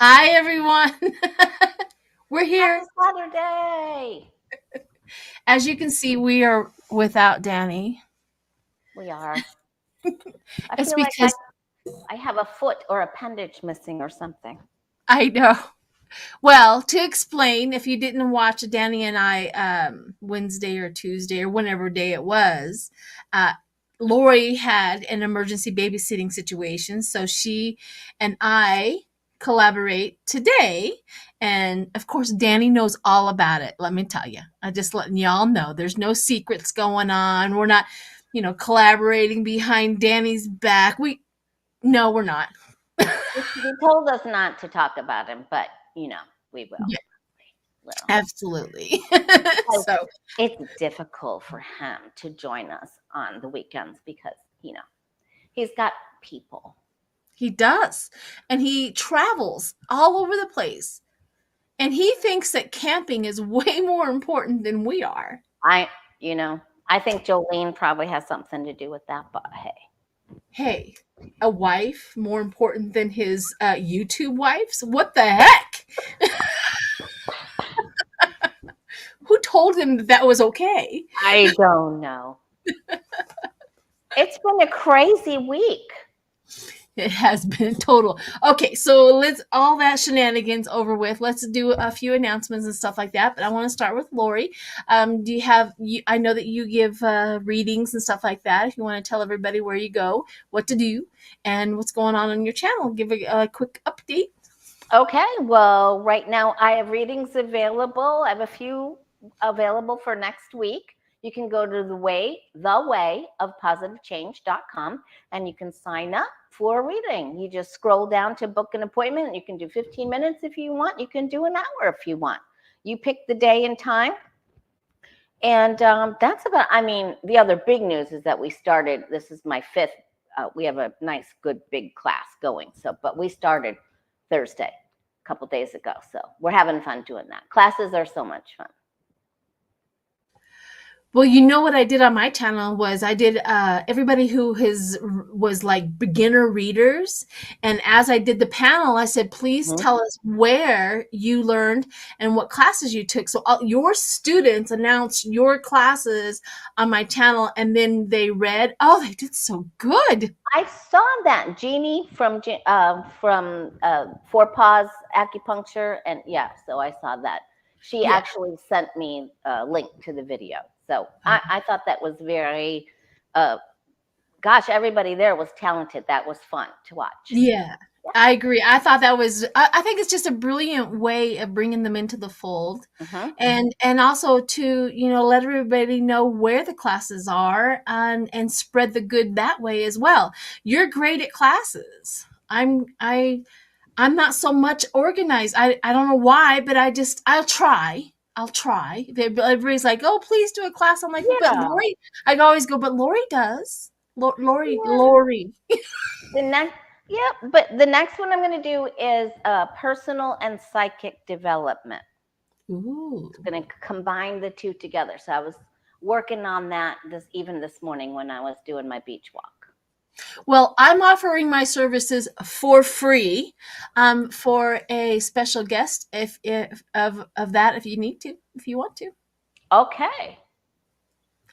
Hi, everyone. We're Happy here. Saturday! As you can see, we are without Danny. We are. I It's feel like I, because I have a foot or appendage missing or something. I know. Well, to explain, if you didn't watch Danny and I Wednesday or Tuesday or whenever day it was, uh, Lori had an emergency babysitting situation. So she and I collaborate today. And of course, Danny knows all about it. Let me tell you. I just letting y'all know there's no secrets going on. We're not, collaborating behind Danny's back. No, we're not. He told us not to talk about him, but we will. Yeah, Little. absolutely. Because So it's difficult for him to join us on the weekends because, he's got people. he does. And he travels all over the place. And he thinks that camping is way more important than we are. I, I think Jolene probably has something to do with that, but hey. Hey, a wife more important than his YouTube wives? What the heck? Who told him that was okay? I don't know. It's been a crazy week. It has been total. Okay, so let's all that shenanigans over with. Let's do a few announcements and stuff like that. But I want to start with Lori. Do you have? I know that you give readings and stuff like that. If you want to tell everybody where you go, what to do, and what's going on your channel, give a quick update. Okay, well, right now I have readings available. I have a few available for next week. You can go to thewayofpositivechange.com and you can sign up for a reading. You just scroll down to book an appointment. You can do 15 minutes if you want. You can do an hour if you want. You pick the day and time. And that's about, the other big news is that we started, this is my fifth, we have a nice, good, big class going. But we started Thursday, a couple days ago. So we're having fun doing that. Classes are so much fun. Well, you know what I did on my channel was I did everybody who was like beginner readers, and as I did the panel, I said, "Please tell us where you learned and what classes you took." So your students announced your classes on my channel, and then they read. Oh, they did so good. I saw that Jeannie from Four Paws Acupuncture, and yeah, so I saw that. She Yeah. actually sent me a link to the video. So I thought that was very, gosh, everybody there was talented. That was fun to watch. Yeah, I agree. I thought that was. I think it's just a brilliant way of bringing them into the fold, and also to let everybody know where the classes are and spread the good that way as well. You're great at classes. I'm not so much organized. I don't know why, but I'll try. I'll try. Everybody's like, "Oh, please do a class." I'm like, "But Yeah. Lori," I always go, "But Lori does." Lori, Yeah. Lori. The next, yeah, but the next one I'm going to do is personal and psychic development. Ooh. I'm going to combine the two together. So I was working on that this morning when I was doing my beach walk. Well, I'm offering my services for free for a special guest if of that if you need to, if you want to. Okay.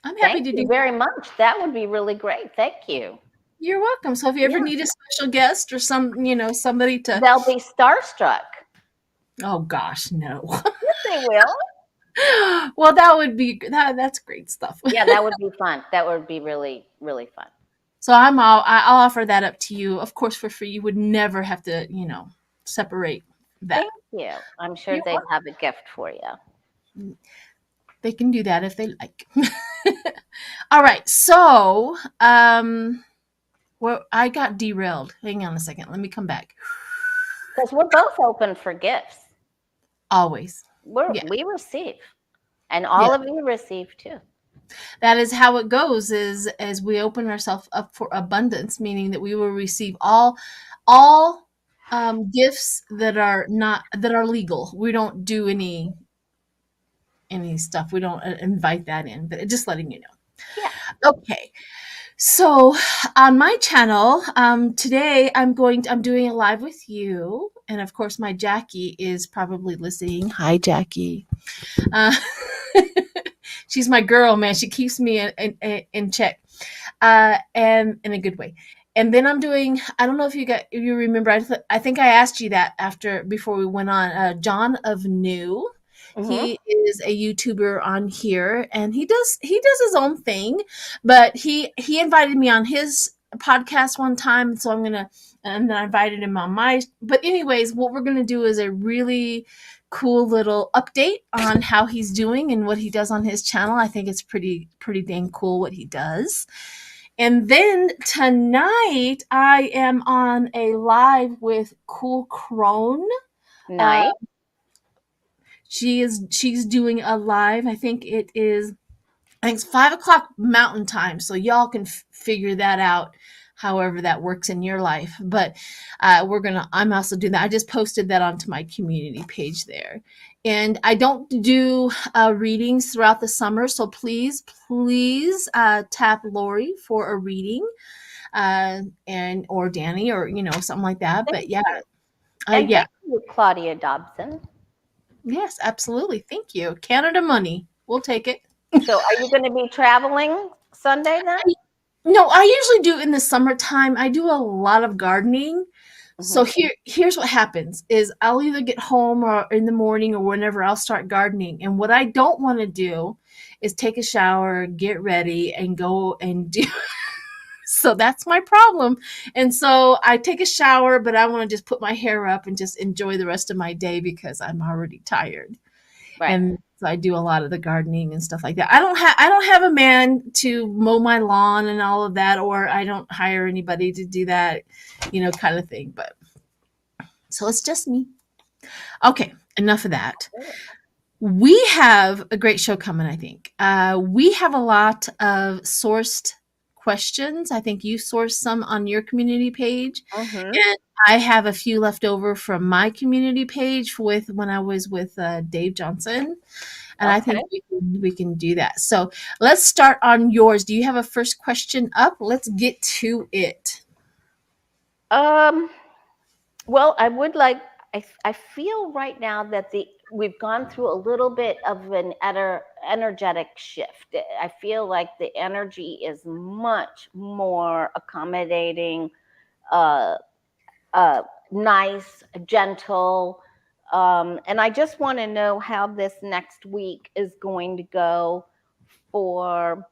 I'm happy Thank to you do very that. much. That would be really great. Thank you. You're welcome. So if you ever Yeah. need a special guest or somebody to They'll be starstruck. oh gosh, no. Yes, they will. Well, that would be that's great stuff. Yeah, that would be fun. That would be really, really fun. So I'll offer that up to you, of course, for free. You would never have to, separate that. Thank you. I'm sure You're they'd have a gift for you. They can do that if they like. All right. So, well, I got derailed. Hang on a second. Let me come back. Because we're both open for gifts. Always. We receive. And Yeah. all of you receive too. That is how it goes is as we open ourselves up for abundance, meaning that we will receive all gifts that are legal. We don't do any stuff. We don't invite that in, but just letting you know. Yeah. Okay. So on my channel, today I'm doing a live with you, and of course my Jackie is probably listening. Hi, Jackie. Uh, she's my girl, man. She keeps me in check, and in a good way. And then I'm doing. I don't know if you remember. I think I asked you that before we went on. John of New. Mm-hmm. He is a YouTuber on here, and he does his own thing, but he invited me on his podcast one time, so I'm gonna and then I invited him on my. But anyways, what we're gonna do is a really cool little update on how he's doing and what he does on his channel. I think it's pretty dang cool what he does. And then tonight I am on a live with Cool Crone. Uh, Nice. she's doing a live. I think it's 5 o'clock Mountain Time, so y'all can figure that out. However, that works in your life, but I'm also doing that. I just posted that onto my community page there, and I don't do readings throughout the summer. So please tap Lori for a reading, and or Danny, or something like that. Thank But yeah, you. And yeah, thank you, Claudia Dobson. yes, absolutely. Thank you. Canada money, we'll take it. So are you going to be traveling Sunday then? No, I usually do in the summertime. I do a lot of gardening. So Mm-hmm. here's what happens is I'll either get home or in the morning or whenever I'll start gardening. And what I don't want to do is take a shower, get ready, and go and do. So that's my problem. And so I take a shower, but I want to just put my hair up and just enjoy the rest of my day because I'm already tired. Right. And so I do a lot of the gardening and stuff like that. I don't have a man to mow my lawn and all of that, or I don't hire anybody to do that, kind of thing. But so it's just me. Okay, enough of that. We have a great show coming, I think. We have a lot of sourced questions. I think you sourced some on your community page, Mm-hmm. and I have a few left over from my community page with when I was with Dave Johnson, and I Okay. think we can do that. So let's start on yours. Do you have a first question up? Let's get to it. Um, well, I would like, I feel right now that we've gone through a little bit of an energetic shift. I feel like the energy is much more accommodating, uh, uh, nice, gentle. And I just want to know how this next week is going to go for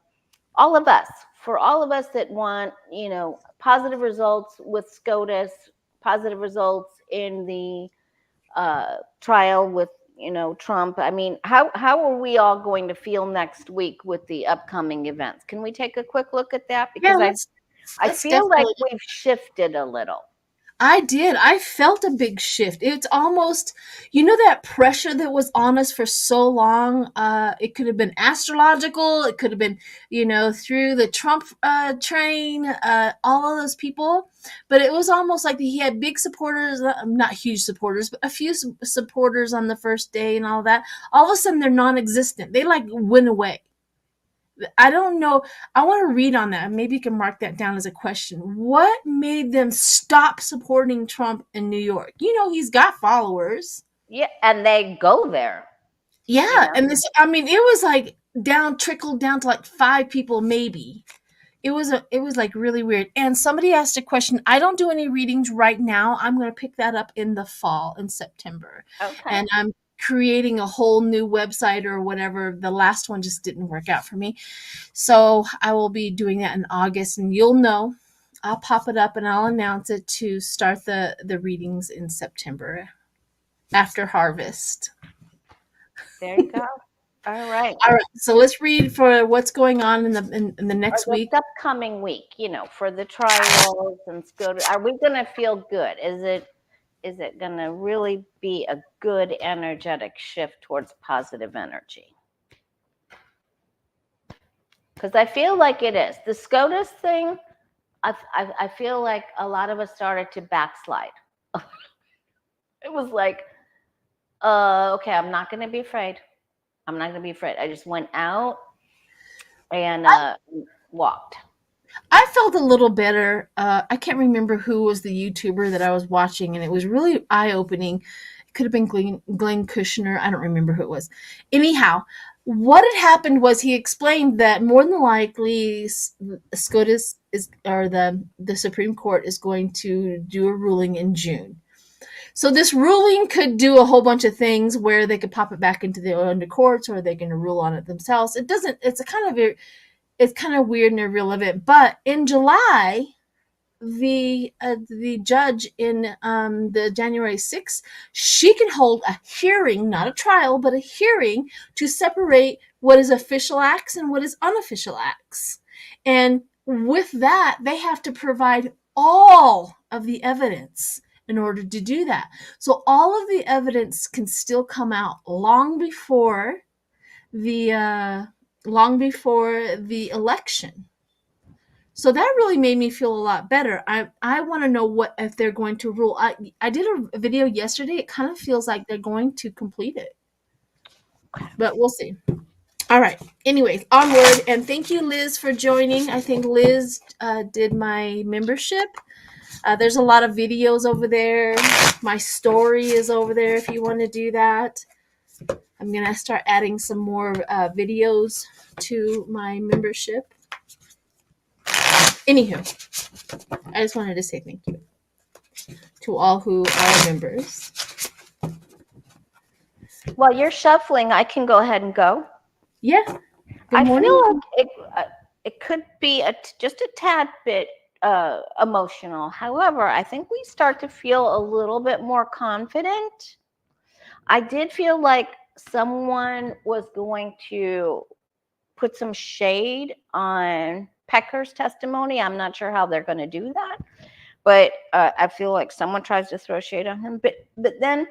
all of us, for all of us that want, positive results with SCOTUS, positive results in the trial with, Trump. I mean, how are we all going to feel next week with the upcoming events? Can we take a quick look at that? Yeah, Because I let's feel like definitely. we've shifted a little. I did. I felt a big shift. It's almost, that pressure that was on us for so long. It could have been astrological. It could have been, through the Trump train, all of those people. But it was almost like he had big supporters, not huge supporters, but a few supporters on the first day and all that. All of a sudden, they're non existent. They like went away. I don't know. I want to read on that. Maybe you can mark that down as a question. What made them stop supporting Trump in New York? He's got followers. Yeah, and they go there, you Yeah, know. and I mean, it was like trickled down to like 5 people maybe. It was like really weird. And somebody asked a question. I don't do any readings right now. I'm going to pick that up in the fall, in September. Okay. And I'm creating a whole new website or whatever. The last one just didn't work out for me. So I will be doing that in August, and you'll know. I'll pop it up and I'll announce it to start the readings in September after harvest. There you go. All right. All right, so let's read for what's going on in the Or next this week. upcoming week, for the trials and SCOTUS, are we going to feel good? Is it going to really be a good energetic shift towards positive energy? Because I feel like it is. The SCOTUS thing, I feel like a lot of us started to backslide. It was like, okay, I'm not going to be afraid. I'm not going to be afraid. I just went out and walked. I felt a little better. I can't remember who was the YouTuber that I was watching, and it was really eye opening. It could have been Glenn Kushner. I don't remember who it was. Anyhow, what had happened was he explained that more than likely SCOTUS is, or the Supreme Court is going to do a ruling in June. So this ruling could do a whole bunch of things where they could pop it back into the under courts, or they're going to rule on it themselves. It doesn't. It's kind of weird and irrelevant. But in July, the judge in the January 6th, she can hold a hearing, not a trial, but a hearing to separate what is official acts and what is unofficial acts. And with that, they have to provide all of the evidence in order to do that. So all of the evidence can still come out the long before the election. So that really made me feel a lot better. I want to know what if they're going to rule. I did a video yesterday. It kind of feels like they're going to complete it, but we'll see. All right. Anyways, onward. And thank you, Liz, for joining. I think Liz did my membership. There's a lot of videos over there. My story is over there if you want to do that. I'm going to start adding some more videos to my membership. Anywho, I just wanted to say thank you to all who are members. While you're shuffling, I can go ahead and go. Yeah. I feel like it could be just a tad bit emotional. However, I think we start to feel a little bit more confident. I did feel like someone was going to put some shade on Pecker's testimony. I'm not sure how they're going to do that, but I feel like someone tries to throw shade on him. But then,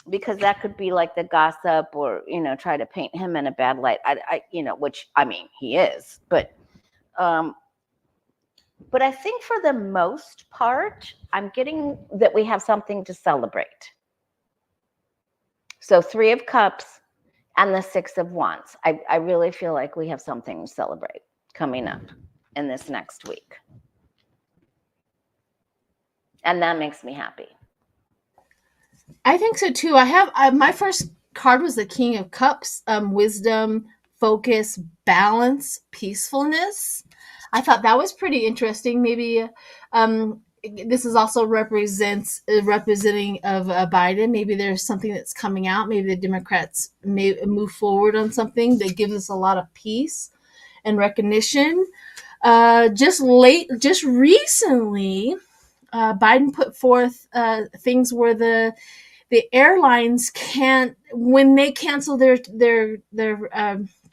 because that could be like the gossip, or try to paint him in a bad light. I which I mean he is, but I think for the most part, I'm getting that we have something to celebrate. So 3 of Cups and the 6 of Wands. I really feel like we have something to celebrate coming up in this next week. And that makes me happy. I think so too. My first card was the King of Cups, wisdom, focus, balance, peacefulness. I thought that was pretty interesting. Maybe this is also representing of Biden. Maybe there's something that's coming out. Maybe the Democrats may move forward on something that gives us a lot of peace and recognition. Just recently, Biden put forth things where the airlines can't, when they cancel their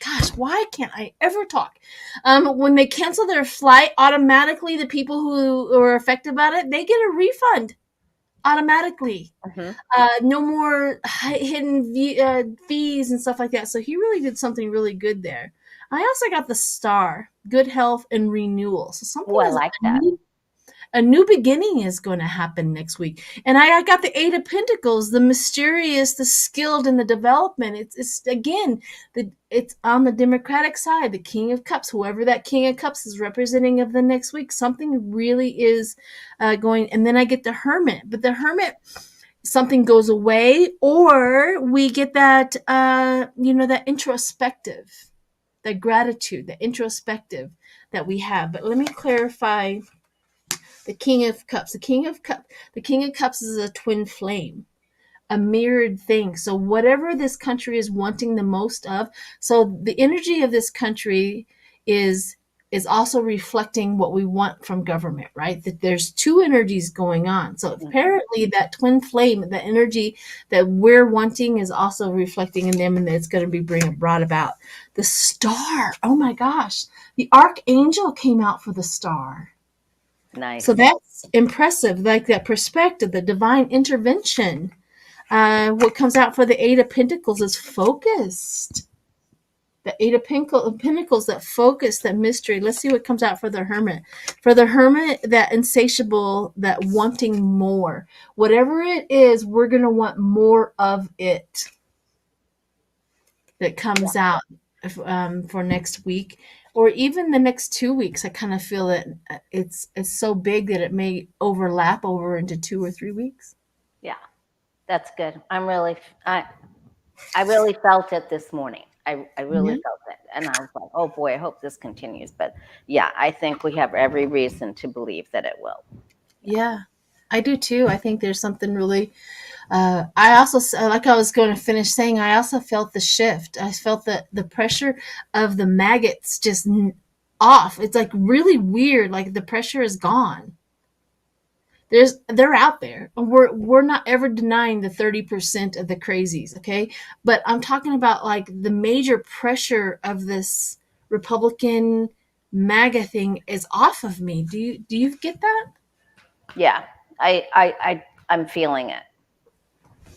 gosh, why can't I ever talk? When they cancel their flight, automatically the people who are affected by it, they get a refund automatically. No more hidden fees and stuff like that. So he really did something really good there. I also got the star, good health and renewal. So something I like that. A new beginning is going to happen next week. And I got the 8 of Pentacles, the mysterious, the skilled, and the development. It's again, it's on the Democratic side, the King of Cups, whoever that King of Cups is representing of the next week. Something really is going. And then I get the Hermit. But the Hermit, something goes away, or we get that, that introspective, that gratitude, the introspective that we have. But let me clarify. The King of Cups. The King of Cups is a twin flame, a mirrored thing. So whatever this country is wanting the most of, so the energy of this country is also reflecting what we want from government, right? That there's 2 energies going on. So apparently that twin flame, the energy that we're wanting, is also reflecting in them, and it's going to be brought about. The star. Oh my gosh. The archangel came out for the star. Nice. So that's impressive, like that perspective, the divine intervention. What comes out for the 8 of Pentacles is focused. The 8 of Pentacles, that focus, that mystery. Let's see what comes out for the Hermit. For the Hermit, that insatiable, that wanting more. Whatever it is, we're going to want more of it. That comes out for next week. or even the next 2 weeks, I kind of feel that it's so big that it may overlap over into 2 or 3 weeks. Yeah, that's good. I really felt it this morning. I really Yeah. felt it. And I was like, oh boy, I hope this continues. But yeah, I think we have every reason to believe that it will. Yeah, I do too. I think there's something really. I also, like I was going to finish saying, I also felt the shift. I felt the pressure of the maggots just off. It's like really weird. Like the pressure is gone. They're out there. We're not ever denying the 30% of the crazies, okay? But I'm talking about like the major pressure of this Republican MAGA thing is off of me. Do you get that? Yeah, I'm feeling it.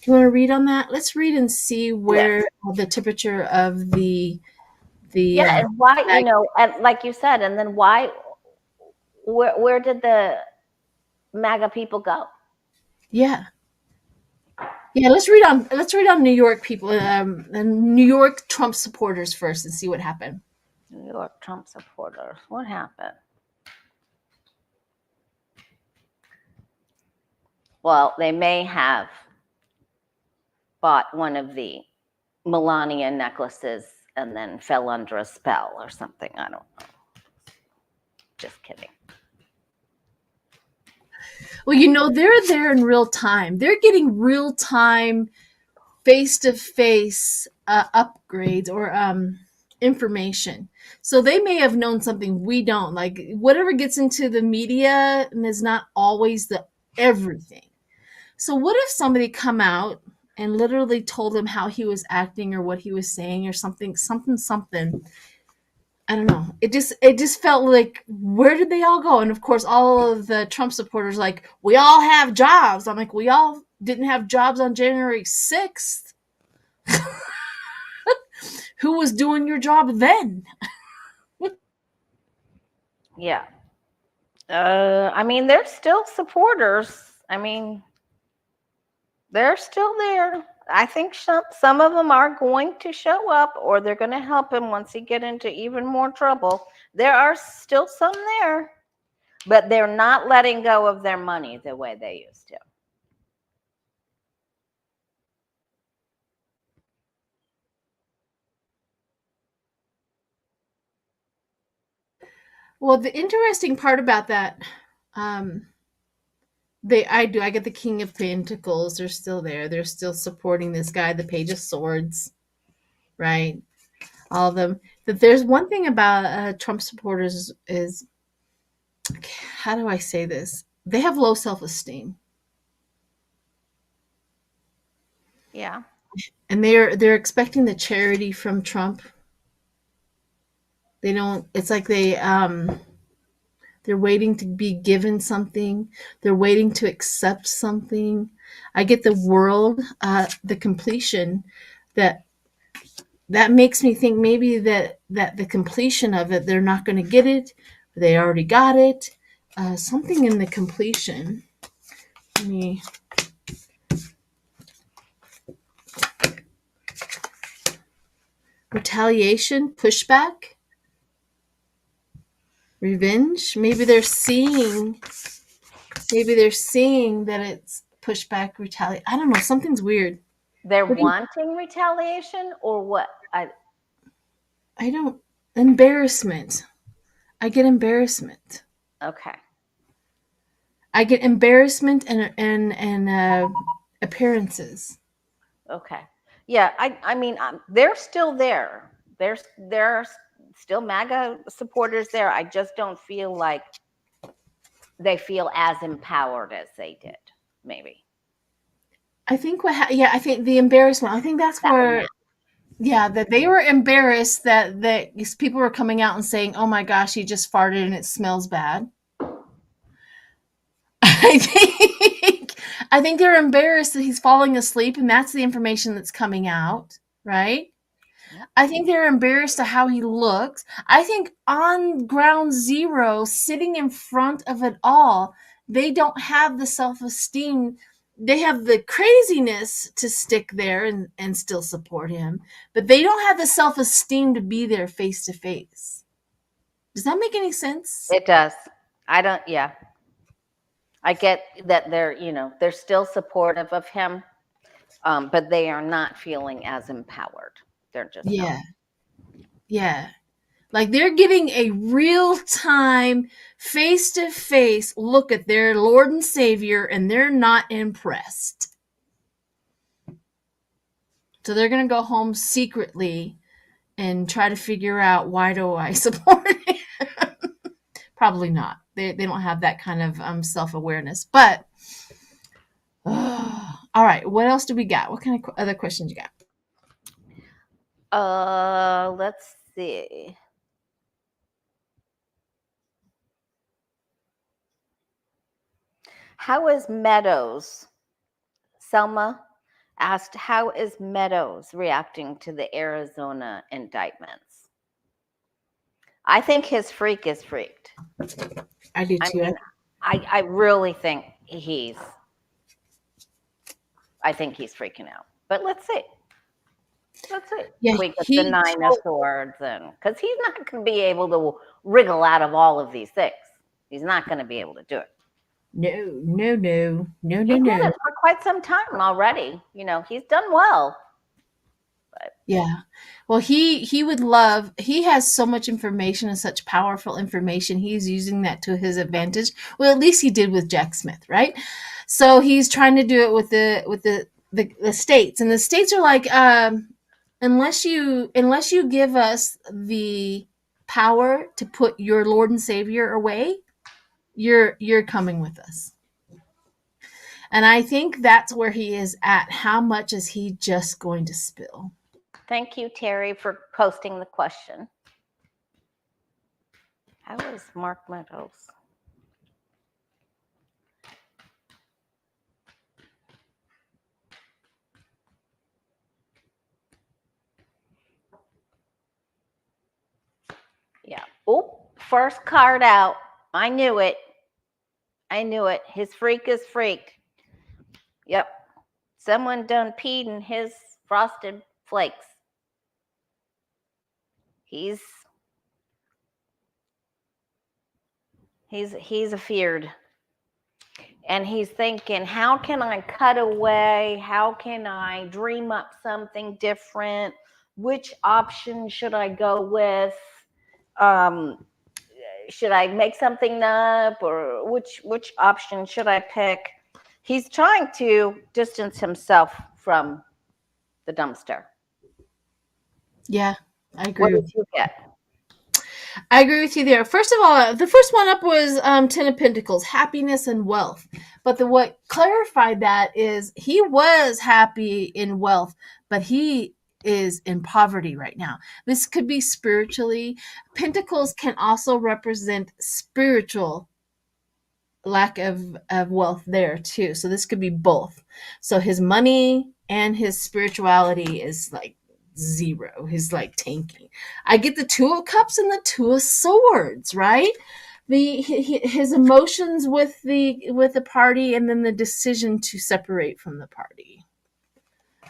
Do you want to read on that? Let's read and see Yes. where the temperature of the Yeah, and why, mag- and like you said, and then why, where did the MAGA people go? yeah. Yeah, let's read on New York people, New York Trump supporters first and see what happened. New York Trump supporters. What happened? Well, they may have bought one of the Melania necklaces and then fell under a spell or something. I don't know. Just kidding. Well, they're there in real time. They're getting real time, face to face upgrades or information. So they may have known something we don't. Like whatever gets into the media is not always the everything. So what if somebody come out and literally told him how he was acting or what he was saying or something. I don't know. It just felt like where did they all go? And of course all of the Trump supporters like we all have jobs. I'm like we all didn't have jobs on January 6th. Who was doing your job then? Yeah. I mean, they're still supporters. I mean, they're still there. I think some of them are going to show up or they're going to help him once he get into even more trouble. There are still some there, but they're not letting go of their money the way they used to. Well, the interesting part about that, um, I get the King of Pentacles. They're still there. They're still supporting this guy, the Page of Swords, right? All of them. That there's one thing about Trump supporters is how do I say this? They have low self esteem, Yeah. and they're expecting the charity from Trump. They don't. It's like they're waiting to be given something. They're waiting to accept something. I get the world, the completion that that makes me think maybe that the completion of it they're not going to get it. They already got it. Something in the completion. Let me retaliation, pushback, revenge. Maybe they're seeing that it's pushback, retaliate. I don't know. Something's weird. They're What do you, wanting retaliation or what? I don't embarrassment. I get embarrassment. Okay. I get embarrassment and appearances. Okay. Yeah, I mean, they're still there. There are still MAGA supporters there. I just don't feel like they feel as empowered as they did. Maybe I think yeah, I think the embarrassment. I think that's that was where that. yeah, that they were embarrassed that these people were coming out and saying, "Oh my gosh, he just farted and it smells bad." I think I think they're embarrassed that he's falling asleep and that's the information that's coming out, right? I think they're embarrassed at how he looks. I think on ground zero, sitting in front of it all, they don't have the self esteem. They have the craziness to stick there and still support him, but they don't have the self esteem to be there face to face. Does that make any sense? It does. I don't, yeah. I get that they're still supportive of him, but they are not feeling as empowered. They're just not. Yeah. Yeah. Like they're getting a real time, face to face look at their Lord and Savior, and they're not impressed. So they're going to go home secretly and try to figure out, why do I support him? Probably not. They don't have that kind of self awareness. But, all right. What else do we got? What kind of other questions you got? Let's see. How is Meadows? Selma asked, how is Meadows reacting to the Arizona indictments? I think his freak is freaked. I do I too. mean, I really think I think he's freaking out. But let's see. Let's see. Yeah, We get the Nine of Swords, and because he's not going to be able to wriggle out of all of these things. He's not going to be able to do it. No. He's done it for quite some time already. He's done well. But yeah. Well, he would love. He has so much information and such powerful information. He's using that to his advantage. Well, at least he did with Jack Smith, right? So he's trying to do it with the states, and the states are like, unless you give us the power to put your Lord and Savior away, you're coming with us. And I think that's where he is at. How much is he just going to spill? thank you, Terry, for posting the question. How is Mark Meadows? Yeah. Oh, first card out. I knew it. His freak is freaked. Yep. Someone done peed in his frosted flakes. He's afeared. And he's thinking, how can I cut away? How can I dream up something different? Which option should I go with? Should I make something up, or which option should I pick? He's trying to distance himself from the dumpster. Yeah, I agree. What did you get? I agree with you there. First of all, the first one up was Ten of Pentacles, happiness and wealth. But what clarified that is he was happy in wealth, but he is in poverty right now. This could be spiritually. Pentacles can also represent spiritual lack of wealth there too. So this could be both. So his money and his spirituality is like zero. He's like tanking. I get the Two of Cups and the Two of Swords, right? His emotions with the party, and then the decision to separate from the party.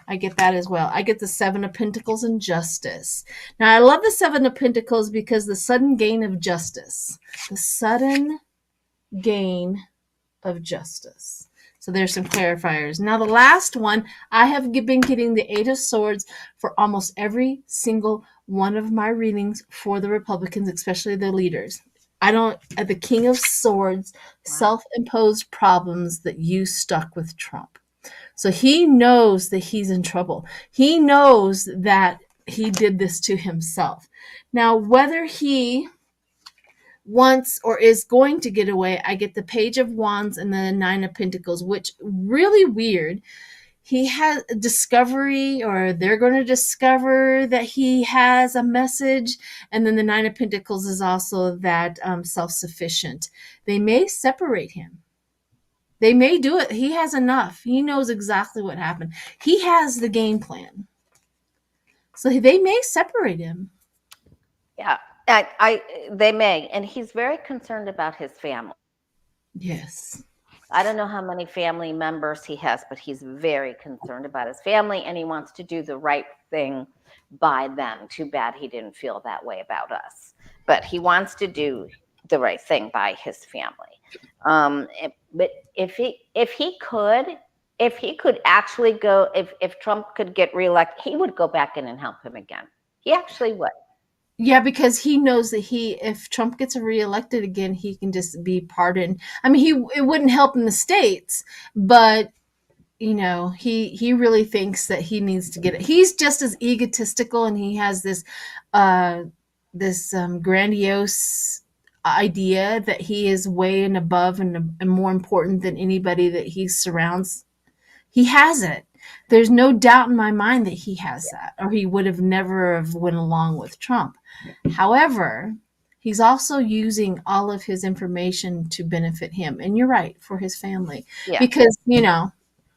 I get that as well. I get the Seven of Pentacles and Justice. Now, I love the Seven of Pentacles because the sudden gain of justice. The sudden gain of justice. So there's some clarifiers. Now, the last one, I have been getting the Eight of Swords for almost every single one of my readings for the Republicans, especially the leaders. The King of Swords, self-imposed problems that you stuck with Trump. So he knows that he's in trouble. He knows that he did this to himself. Now, whether he wants or is going to get away, I get the Page of Wands and the Nine of Pentacles, which really weird. He has a discovery, or they're going to discover that he has a message. And then the Nine of Pentacles is also that self-sufficient. They may separate him. They may do it. He has enough. He knows exactly what happened. He has the game plan. So they may separate him. Yeah, they may. And he's very concerned about his family. Yes. I don't know how many family members he has, but he's very concerned about his family, and he wants to do the right thing by them. Too bad he didn't feel that way about us. but he wants to do the right thing by his family. But if he could actually go, if Trump could get reelected, he would go back in and help him again. He actually would. Yeah, because he knows that if Trump gets reelected again, he can just be pardoned. I mean, it wouldn't help in the states, but he really thinks that he needs to get it. He's just as egotistical, and he has this grandiose idea that he is way and above and more important than anybody that he surrounds. He has it. There's no doubt in my mind that he has that, or he would have never have went along with Trump. However, he's also using all of his information to benefit him, and you're right, for his family. Yeah. Because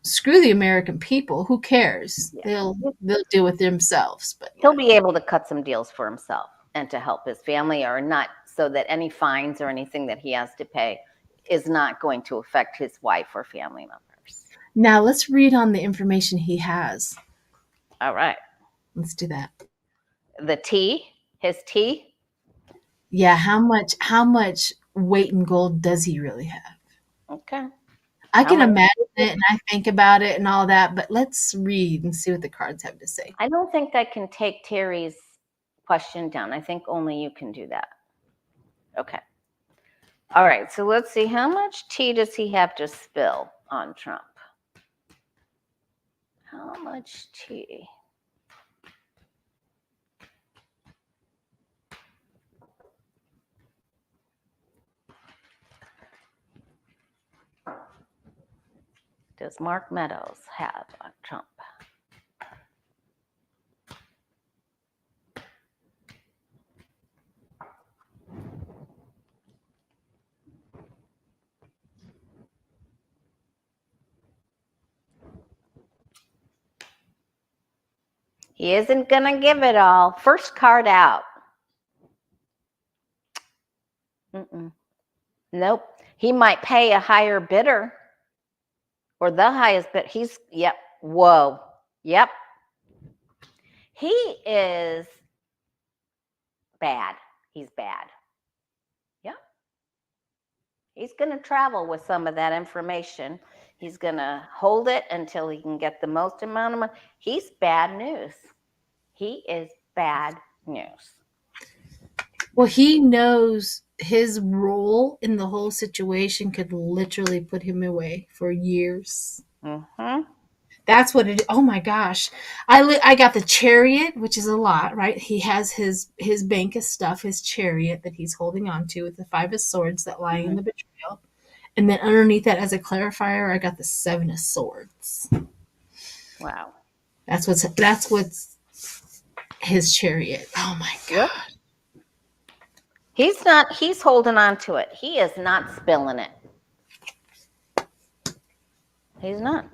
screw the American people. Who cares? Yeah. They'll deal with themselves. But he'll be able to cut some deals for himself and to help his family, or not, so that any fines or anything that he has to pay is not going to affect his wife or family members. Now let's read on the information he has. All right. Let's do that. The tea, his tea. Yeah, how much weight in gold does he really have? Okay. I can imagine it, and I think about it and all that, but let's read and see what the cards have to say. I don't think I can take Terry's question down. I think only you can do that. Okay. All right. So let's see. How much tea does he have to spill on Trump? How much tea? Does Mark Meadows have on Trump? He isn't going to give it all. First card out. Nope. He might pay a higher bidder, or the highest bid. Yep. Whoa. Yep. He is bad. He's bad. Yep. He's going to travel with some of that information. He's going to hold it until he can get the most amount of money. He's bad news. He is bad news. Well, he knows his role in the whole situation could literally put him away for years. Mm-hmm. That's what it. Oh my gosh, I got the Chariot, which is a lot, right? He has his bank of stuff, his Chariot that he's holding on to with the Five of Swords that lie in the betrayal, and then underneath that as a clarifier, I got the Seven of Swords. Wow. That's what's his Chariot. Oh my god. Yep. He's holding on to it. He is not spilling it. He's not.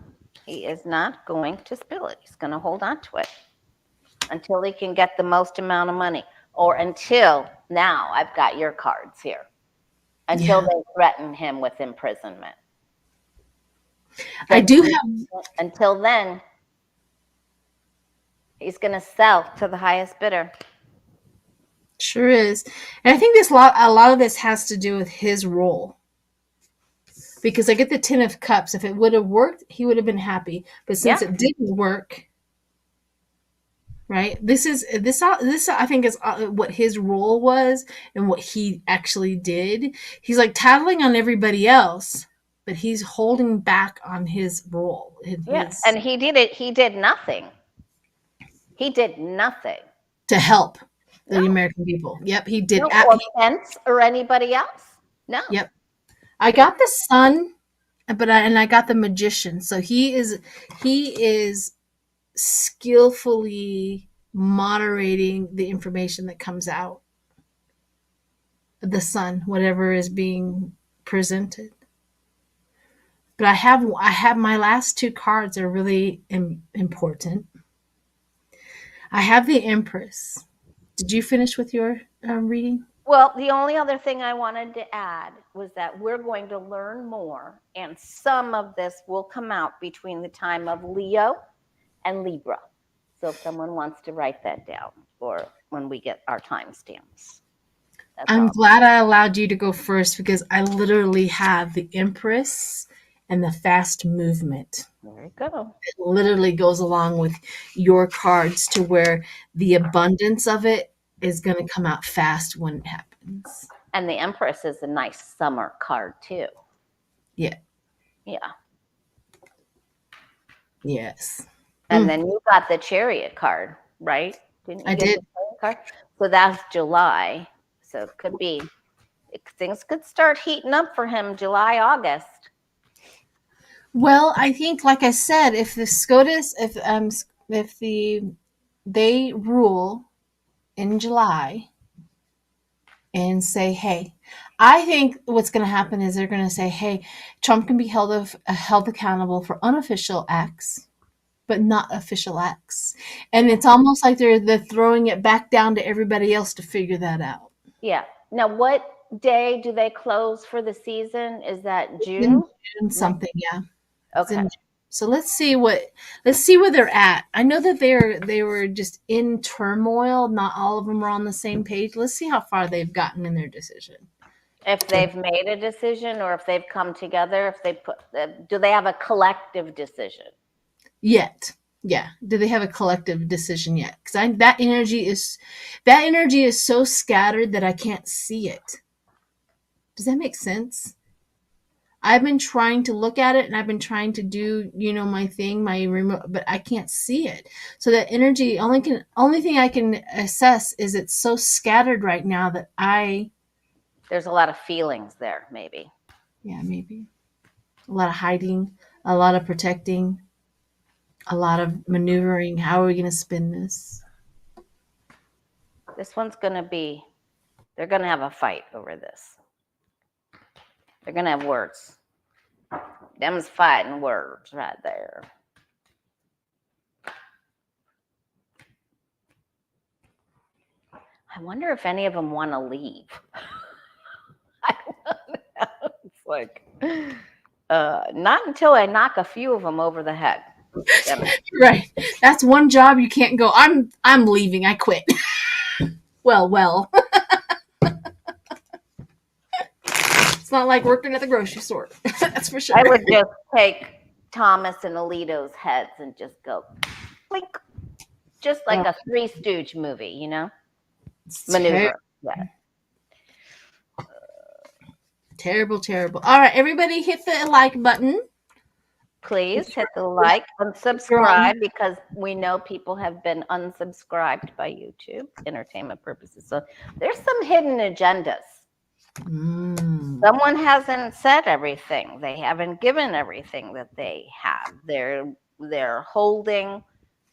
He is not going to spill it. He's going to hold on to it until he can get the most amount of money, or until, now I've got your cards here, until they threaten him with imprisonment. I do have. Until then, he's going to sell to the highest bidder. Sure is. And I think a lot of this has to do with his role. Because I get the Ten of Cups. If it would have worked, he would have been happy. But since it didn't work, right? This I think is what his role was and what he actually did. He's like tattling on everybody else, but he's holding back on his role. And he did it. He did nothing. He did nothing to help the American people. Yep, he did. No, or Pence or anybody else. No. Yep. I got the Sun, but I got the Magician. So he is skillfully moderating the information that comes out. The Sun, whatever is being presented. But I have my last two cards are really important. I have the Empress. Did you finish with your reading? Well, the only other thing I wanted to add was that we're going to learn more, and some of this will come out between the time of Leo and Libra. So if someone wants to write that down, or when we get our timestamps. That's I'm all. glad I allowed you to go first because I literally have the Empress and the fast movement. There you go. It literally goes along with your cards to where the abundance of it is going to come out fast when it happens. And the Empress is a nice summer card too. Yeah. Yeah. Yes. And then you got the Chariot card, right? Didn't you I get did. the Chariot card? So that's July. So it could be, things could start heating up for him July, August. Well, I think, like I said, if the SCOTUS, if they rule in July and say, hey, I think what's going to happen is they're going to say, hey, Trump can be held accountable for unofficial acts, but not official acts. And it's almost like they're throwing it back down to everybody else to figure that out. Yeah. Now, what day do they close for the season? Is that In June? June something, yeah. It's in Okay. June. So let's see where they're at. I know that they were just in turmoil. Not all of them are on the same page. Let's see how far they've gotten in their decision. If they've made a decision or if they've come together, if they do they have a collective decision? Yet. Yeah. Do they have a collective decision yet? Because that energy is so scattered that I can't see it. Does that make sense? I've been trying to look at it and I've been trying to do, my thing, my remote, but I can't see it. So that energy only thing I can assess is it's so scattered right now that There's a lot of feelings there, maybe. yeah, maybe a lot of hiding, a lot of protecting, a lot of maneuvering. How are we going to spin this? This one's going to be, they're going to have a fight over this. They're going to have words. Them's fighting words right there. I wonder if any of them want to leave. I don't know. It's like, not until I knock a few of them over the head. Right. That's one job you can't go. I'm leaving. I quit. Well. It's not like working at the grocery store. That's for sure. I would just take Thomas and Alito's heads and just go blink. Just like a Three Stooge movie, maneuver. Yeah. Terrible. All right, everybody hit the like button. Please hit the like and subscribe because we know people have been unsubscribed by YouTube, entertainment purposes. So there's some hidden agendas. Someone hasn't said everything. They haven't given everything that they have. They're holding.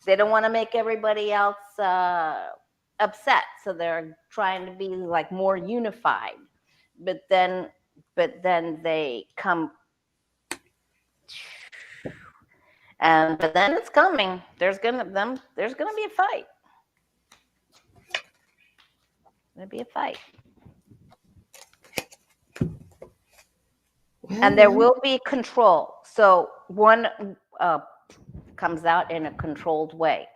They don't want to make everybody else upset, so they're trying to be like more unified. But then they come. But then it's coming. There's gonna be a fight. There'll be a fight. And there will be control. So one comes out in a controlled way.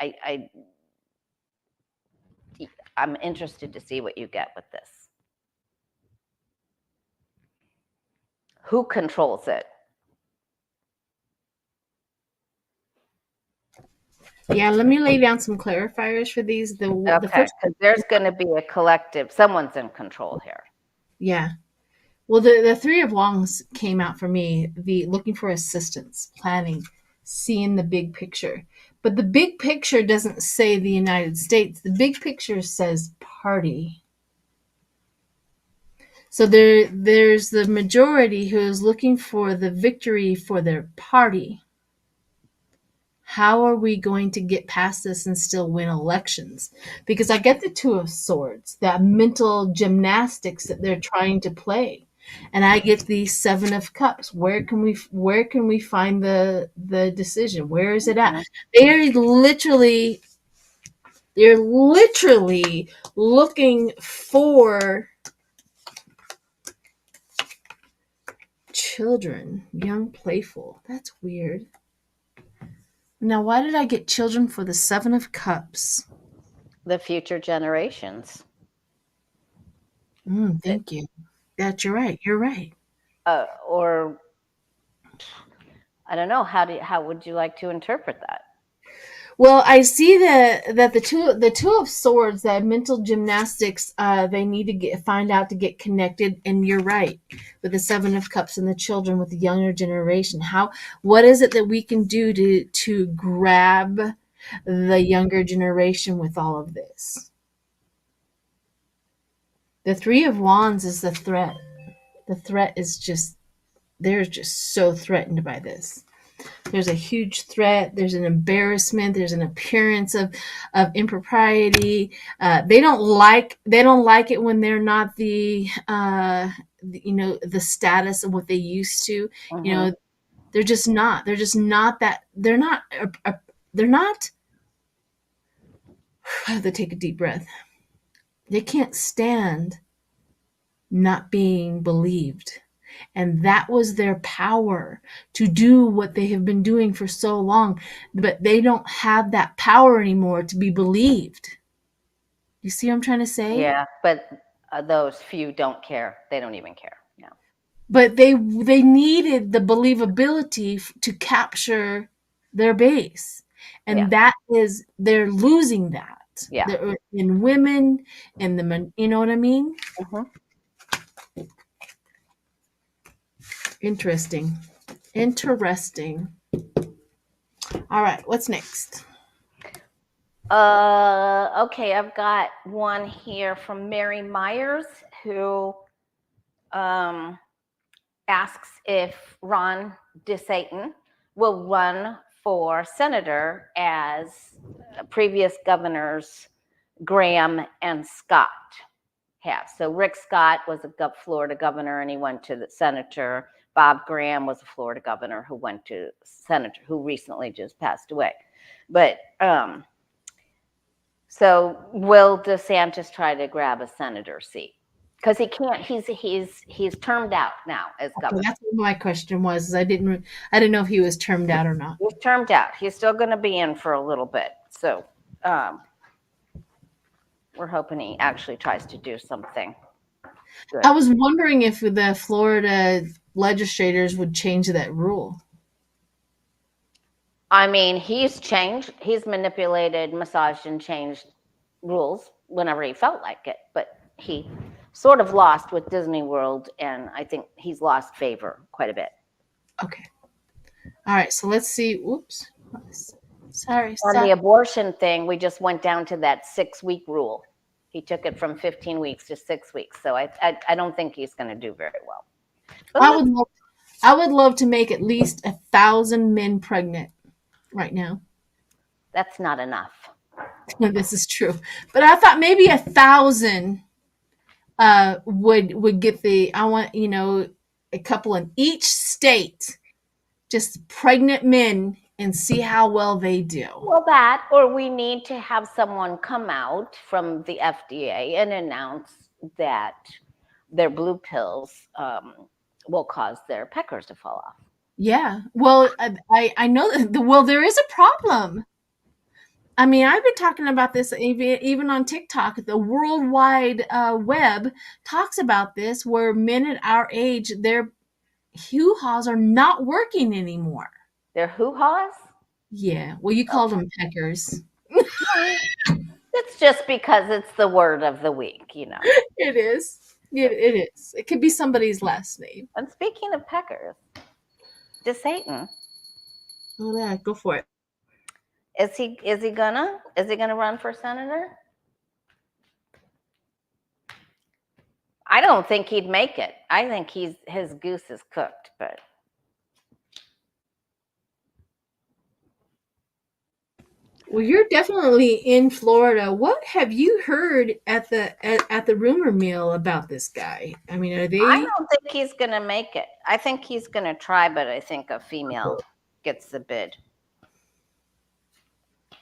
I'm interested to see what you get with this. Who controls it? Yeah, let me lay down some clarifiers for these. Okay, because there's going to be a collective. Someone's in control here. Yeah. Well, the Three of Wands came out for me. The looking for assistance, planning, seeing the big picture. But the big picture doesn't say the United States. The big picture says party. So there's the majority who is looking for the victory for their party. How are we going to get past this and still win elections? Because I get the Two of Swords, that mental gymnastics that they're trying to play. And I get the Seven of Cups. Where can we find the decision? Where is it at? They're literally looking for children, young, playful. That's weird. Now, why did I get children for the Seven of Cups? The future generations. Thank you. That you're right. You're right. Or I don't know. How would you like to interpret that? Well, I see that the two of swords, that mental gymnastics, they need to find out to get connected. And you're right, with the seven of cups and the children, with the younger generation. What is it that we can do to grab the younger generation with all of this? The three of wands is the threat. The threat is just, they're just so threatened by this. There's a huge threat. There's an embarrassment. There's an appearance of impropriety. They don't like it when they're not the status of what they used to. You Mm-hmm. know, they're just not. They're just not that. They're not. They're not. I have to take a deep breath. They can't stand not being believed. And that was their power to do what they have been doing for so long. But they don't have that power anymore to be believed. You see what I'm trying to say? Yeah, but those few don't care. They don't even care. No. But they needed the believability to capture their base. Yeah. And they're losing that. Yeah. They're in women, in the men, you know what I mean? Mm-hmm. Interesting. Interesting. All right, what's next? Okay, I've got one here from Mary Myers, who asks if Ron DeSantis will run for senator as previous governors Graham and Scott have. So Rick Scott was a Florida governor and he went to the senator. Bob Graham was a Florida governor who went to senator, who recently just passed away. But so will DeSantis try to grab a senator seat? Because he can't. He's termed out now as Okay, governor. that's what my question was. Is I didn't know if he was termed out or not. He's termed out. He's still going to be in for a little bit. So we're hoping he actually tries to do something good. I was wondering if the Florida legislators would change that rule. I mean, he's changed. He's manipulated, massaged, and changed rules whenever he felt like it. But he sort of lost with Disney World, and I think he's lost favor quite a bit. Okay. All right. So let's see. Whoops. Sorry. On the abortion thing, we just went down to that 6-week rule. He took it from 15 weeks to 6 weeks. So I don't think he's going to do very well. But I would love to make at least 1,000 men pregnant right now. That's not enough. This is true, but I thought maybe 1,000 would get the. I want a couple in each state, just pregnant men, and see how well they do. Well, that, or we need to have someone come out from the FDA and announce that their blue pills will cause their peckers to fall off. Yeah. Well, I know that. Well, there is a problem. I mean, I've been talking about this even on TikTok. The worldwide web talks about this, where men at our age, their hoo-haws are not working anymore. Their hoo-haws? Yeah. Well, you called them peckers. It's just because it's the word of the week, It is. It is. It could be somebody's last name. And speaking of peckers, DeSantis. Oh, yeah. Go for it. Is he gonna run for senator? I don't think he'd make it. I think his goose is cooked, but well, you're definitely in Florida. What have you heard at the rumor mill about this guy? I mean, are they? I don't think he's gonna make it. I think he's gonna try, but I think a female gets the bid.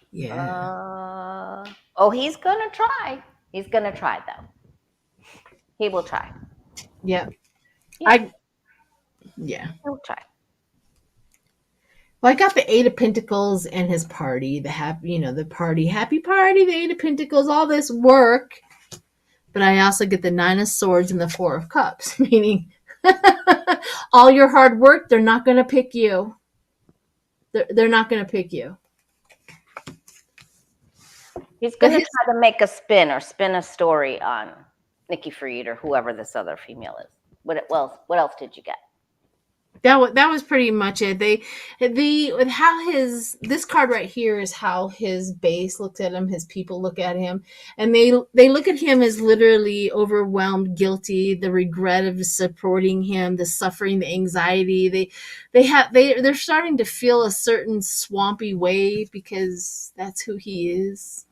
Yeah. He's gonna try. He's gonna try though. He will try. Yeah. He'll try. Well, I got the Eight of Pentacles and his party, the happy party, the Eight of Pentacles, all this work. But I also get the Nine of Swords and the Four of Cups, meaning all your hard work, they're not going to pick you. They're not going to pick you. He's going to try to make a spin a story on Nikki Fried or whoever this other female is. What else did you get? That was pretty much it. With how this card right here is how his base looks at him, his people look at him, and they look at him as literally overwhelmed, guilty, the regret of supporting him, the suffering, the anxiety. They're starting to feel a certain swampy way because that's who he is.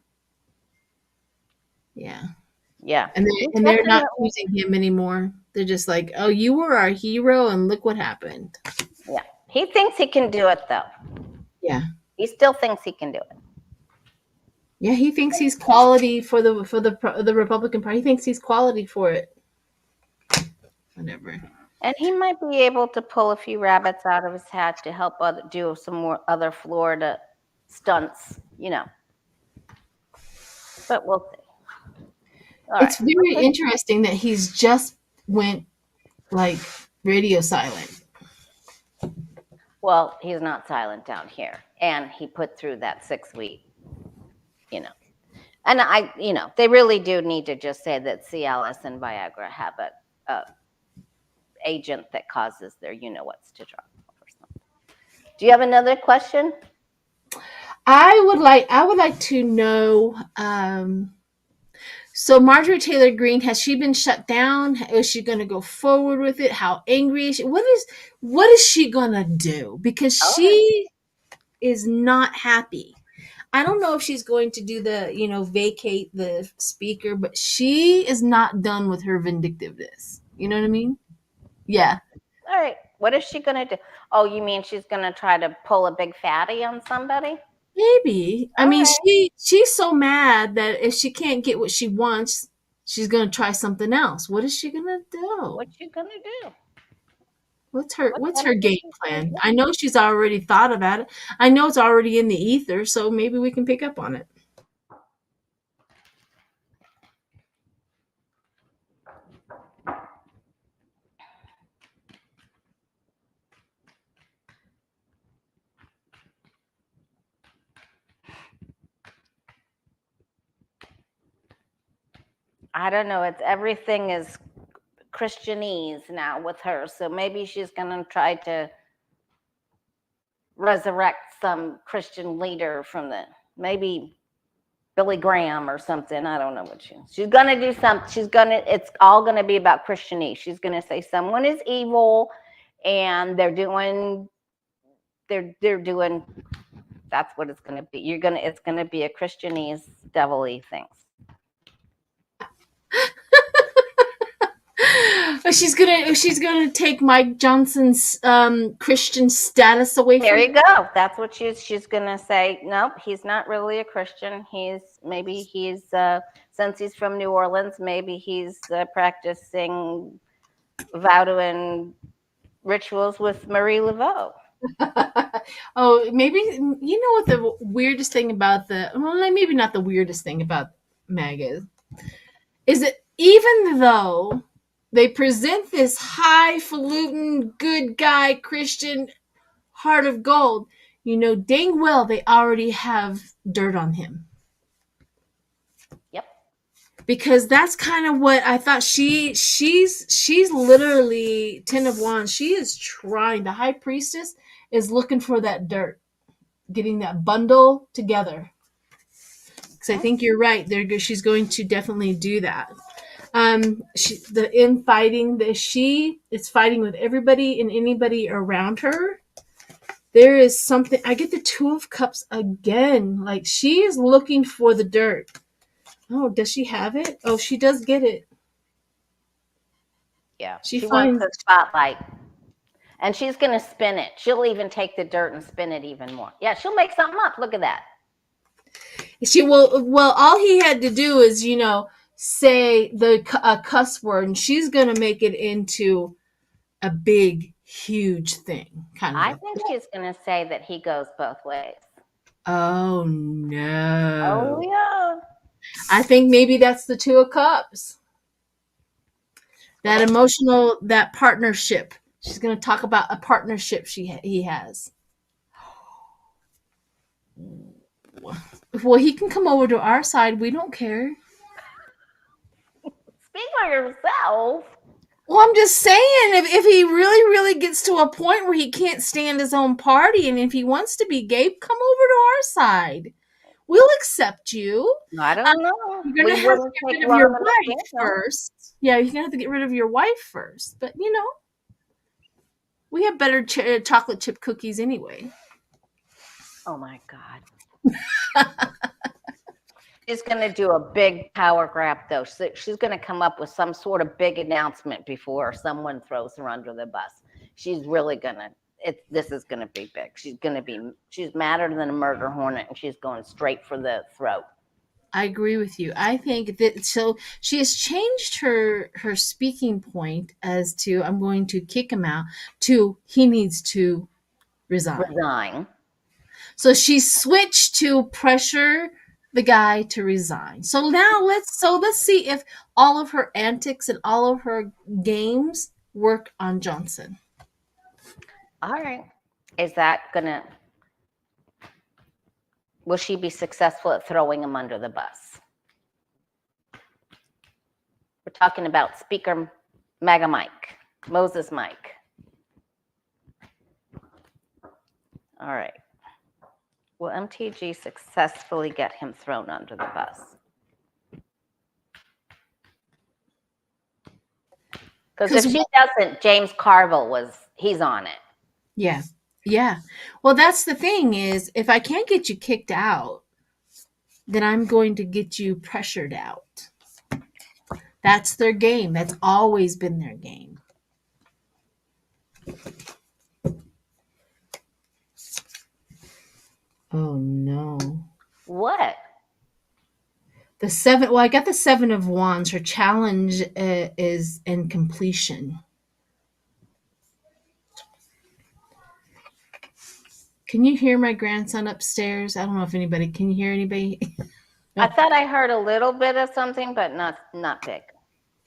Yeah. Yeah. And they're not using him anymore. They're just like, oh, you were our hero, and look what happened. Yeah. He thinks he can do it, though. Yeah. He still thinks he can do it. Yeah, he thinks he's quality for the Republican Party. He thinks he's quality for it. Whatever. And he might be able to pull a few rabbits out of his hat to help do some more other Florida stunts, But we'll see. It's very interesting that he's just went like radio silent. Well, he's not silent down here, and he put through that 6 week, And they really do need to just say that Cialis and Viagra have a agent that causes their what's to drop or something. Do you have another question? I would like to know. So Marjorie Taylor Greene, has she been shut down? Is she going to go forward with it? How angry is she? What is she going to do? Because she is not happy. I don't know if she's going to do the, vacate the speaker, but she is not done with her vindictiveness. You know what I mean? Yeah. All right. What is she going to do? Oh, you mean she's going to try to pull a big fatty on somebody? Maybe. I mean, she's so mad that if she can't get what she wants, she's gonna try something else. What is she gonna do? What's she gonna do? What's her game plan? I know she's already thought about it. I know it's already in the ether, so maybe we can pick up on it. I don't know. Everything is Christianese now with her, so maybe she's going to try to resurrect some Christian leader from maybe Billy Graham or something. I don't know what she's going to do. It's all going to be about Christianese. She's going to say someone is evil, and they're doing. That's what it's going to be. It's going to be a Christianese devilly things. She's gonna take Mike Johnson's Christian status away from him. There you go. That's what she's gonna say. Nope, he's not really a Christian. Maybe since he's from New Orleans, maybe he's practicing voodoo rituals with Marie Laveau. Oh, maybe what the weirdest thing about maybe not the weirdest thing about MAGA is that even though they present this highfalutin, good guy, Christian, heart of gold, dang well they already have dirt on him. Yep. Because that's kind of what I thought. She's literally Ten of Wands. She is trying. The High Priestess is looking for that dirt, getting that bundle together. Because I think you're right. She's going to definitely do that. It's fighting with everybody and anybody around her. There is something. I get the Two of Cups again. Like she is looking for the dirt. Oh, does she have it? Oh, she does get it. Yeah, she wants the spotlight, and she's going to spin it. She'll even take the dirt and spin it even more. Yeah, she'll make something up. Look at that. She will. Well, all he had to do is, say a cuss word, and she's going to make it into a big, huge thing. I think she's going to say that he goes both ways. Oh, no. Oh, yeah. I think maybe that's the Two of Cups. That emotional, that partnership. She's going to talk about a partnership he has. Well, he can come over to our side. We don't care. Speak for yourself. Well, I'm just saying, if he really, really gets to a point where he can't stand his own party, and if he wants to be gay, come over to our side. We'll accept you. I don't know. You're going to have to get rid of your wife first. Yeah, you're going to have to get rid of your wife first. But, we have better chocolate chip cookies anyway. Oh, my God. She's going to do a big power grab, though. She's going to come up with some sort of big announcement before someone throws her under the bus. She's really going to. This is going to be big. She's madder than a murder hornet, and she's going straight for the throat. I agree with you. I think that so she has changed her speaking point as to I'm going to kick him out to he needs to resign. So she switched to pressure the guy to resign. So now let's see if all of her antics and all of her games work on Johnson. All right. Is that will she be successful at throwing him under the bus? We're talking about Speaker Mega Mike, Moses Mike. All right. Will MTG successfully get him thrown under the bus? Because if she doesn't, James Carville he's on it. Yeah. Yeah. Well, that's the thing is if I can't get you kicked out, then I'm going to get you pressured out. That's their game. That's always been their game. Oh, no. What? The 7, well, I got the 7 of Wands. Her challenge is in completion. Can you hear my grandson upstairs? I don't know if anybody, can you hear anybody? I thought I heard a little bit of something, but not big.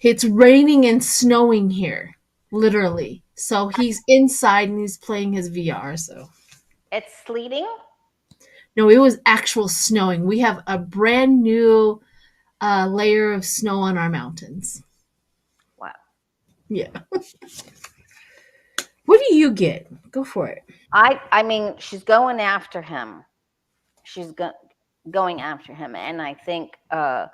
It's raining and snowing here, literally. So he's inside and he's playing his VR, so. It's sleeting? No, it was actual snowing. We have a brand new layer of snow on our mountains. Wow. Yeah. What do you get? Go for it. I mean, she's going after him. She's going after him, and I think, I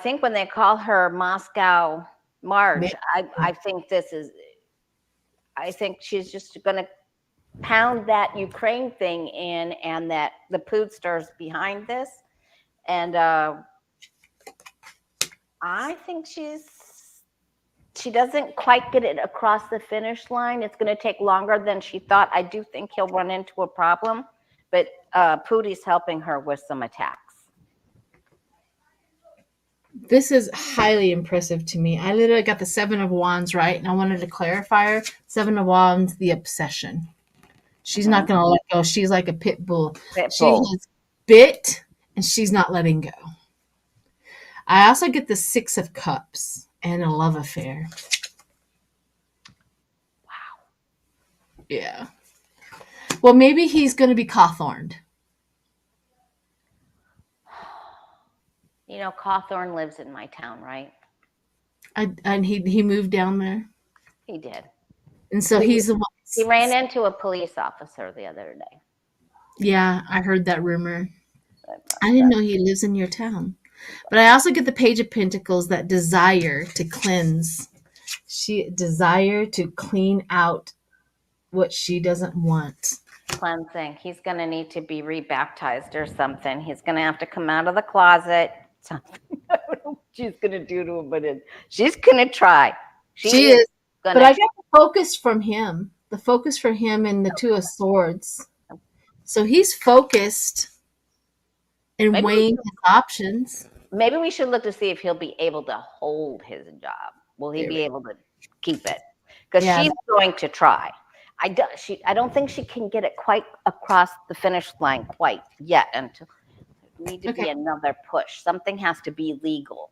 think when they call her Moscow Marge, I think I think she's just going to pound that Ukraine thing in, and that the Poodster's behind this, and I think she doesn't quite get it across the finish line. It's going to take longer than she thought. I do think he'll run into a problem, but Pootie's helping her with some attacks. This is highly impressive to me. I literally got the 7 of Wands right, and I wanted to clarify her. 7 of Wands, the obsession. She's not going to let go. She's like a pit bull. She is bit, and she's not letting go. I also get the 6 of Cups and a love affair. Wow. Yeah. Well, maybe he's going to be Cawthorned. Cawthorn lives in my town, right? And he moved down there? He did. And so he's the one. He ran into a police officer the other day. Yeah, I heard that rumor. I didn't know he lives in your town. But I also get the Page of Pentacles, that desire to cleanse. She desire to clean out what she doesn't want. Cleansing. He's going to need to be rebaptized or something. He's going to have to come out of the closet. Something. I don't know what she's going to do to him, but she's going to try. She is. But I got the focus from him. The focus for him and the 2 of Swords. So he's focused and weighing his options. Maybe we should look to see if he'll be able to hold his job. Will he be able to keep it? Because she's going to try. I don't think she can get it quite across the finish line quite yet until there need to be another push. Something has to be legal.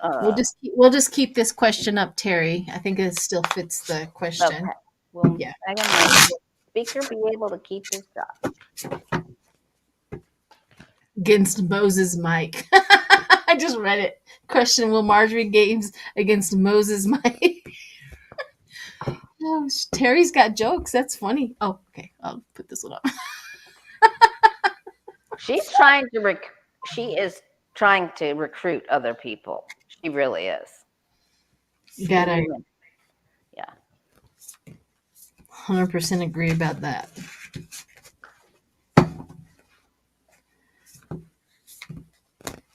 Uh, we'll just keep this question up, Terry. I think it still fits the question. okay. Will Yeah. Megan Markle, speaker, be able to keep his job? Against Moses Mike. I just read it. Question: Will Marjorie Games against Moses Mike? Oh, Terry's got jokes. That's funny. Oh, okay. I'll put this one up. She's trying to she is trying to recruit other people. She really is. That I Yeah. 100% agree about that.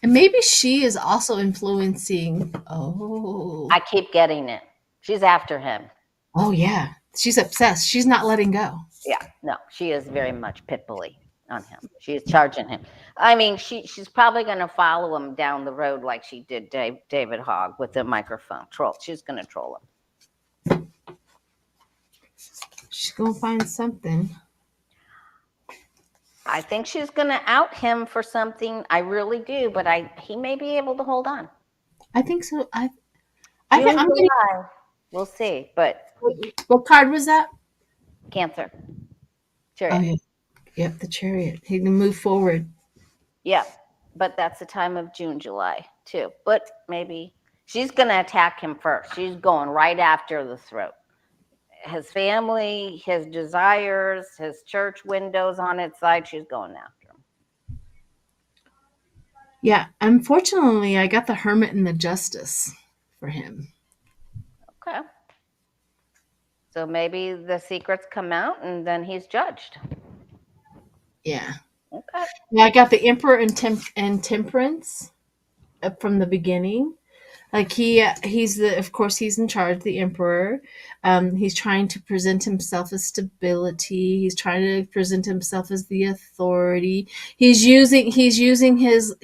And maybe she is also influencing. Oh, I keep getting it. She's after him. oh yeah. She's obsessed. She's not letting go. Yeah. No, she is very much pitbully on him. She is charging him. I mean, she's probably going to follow him down the road like she did David Hogg with the microphone troll. She's going to troll him. She's gonna find something. I think she's going to out him for something. I really do, but he may be able to hold on. I think so. I'm June, gonna. July. We'll see. But What card was that? Cancer. Oh Chariot. yeah. Yep, the Chariot. He can move forward. Yeah, but that's the time of June, July too. But maybe she's going to attack him first. She's going right after the throat. His family, his desires, his church windows on its side. She's going after him. Yeah, unfortunately, I got the Hermit and the Justice for him. Okay. So maybe the secrets come out and then he's judged. Yeah. Okay. Yeah, I got the Emperor and Temperance from the beginning. Like he's the of course he's in charge, the emperor. He's trying to present himself as stability. He's trying to present himself as the authority. He's using his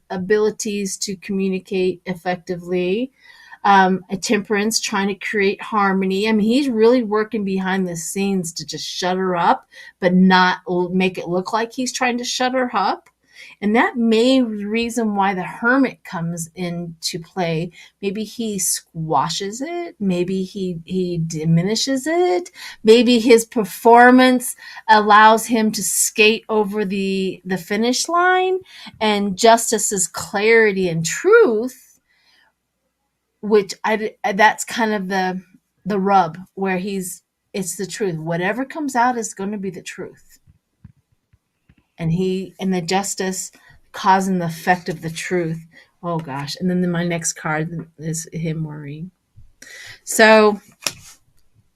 abilities to communicate effectively. A temperance, trying to create harmony. I mean, he's really working behind the scenes to just shut her up, but not make it look like he's trying to shut her up. And that may be the reason why the hermit comes into play. Maybe he squashes it. Maybe he diminishes it. Maybe his performance allows him to skate over the finish line. And justice's clarity and truth, which that's kind of the rub where it's the truth. Whatever comes out is going to be the truth. And the justice causing the effect of the truth. Oh gosh. And then my next card is him worrying. So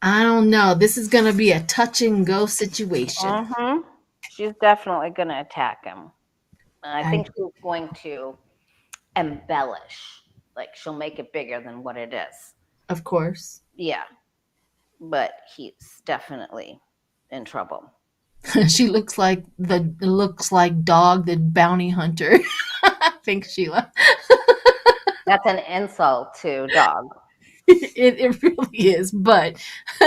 I don't know. This is going to be a touch and go situation. Mm-hmm. She's definitely going to attack him. I think she's going to embellish. Like she'll make it bigger than what it is. Of course. Yeah. But he's definitely in trouble. She looks like Dog the bounty hunter. Thanks, Sheila. That's an insult to Dog. It really is, but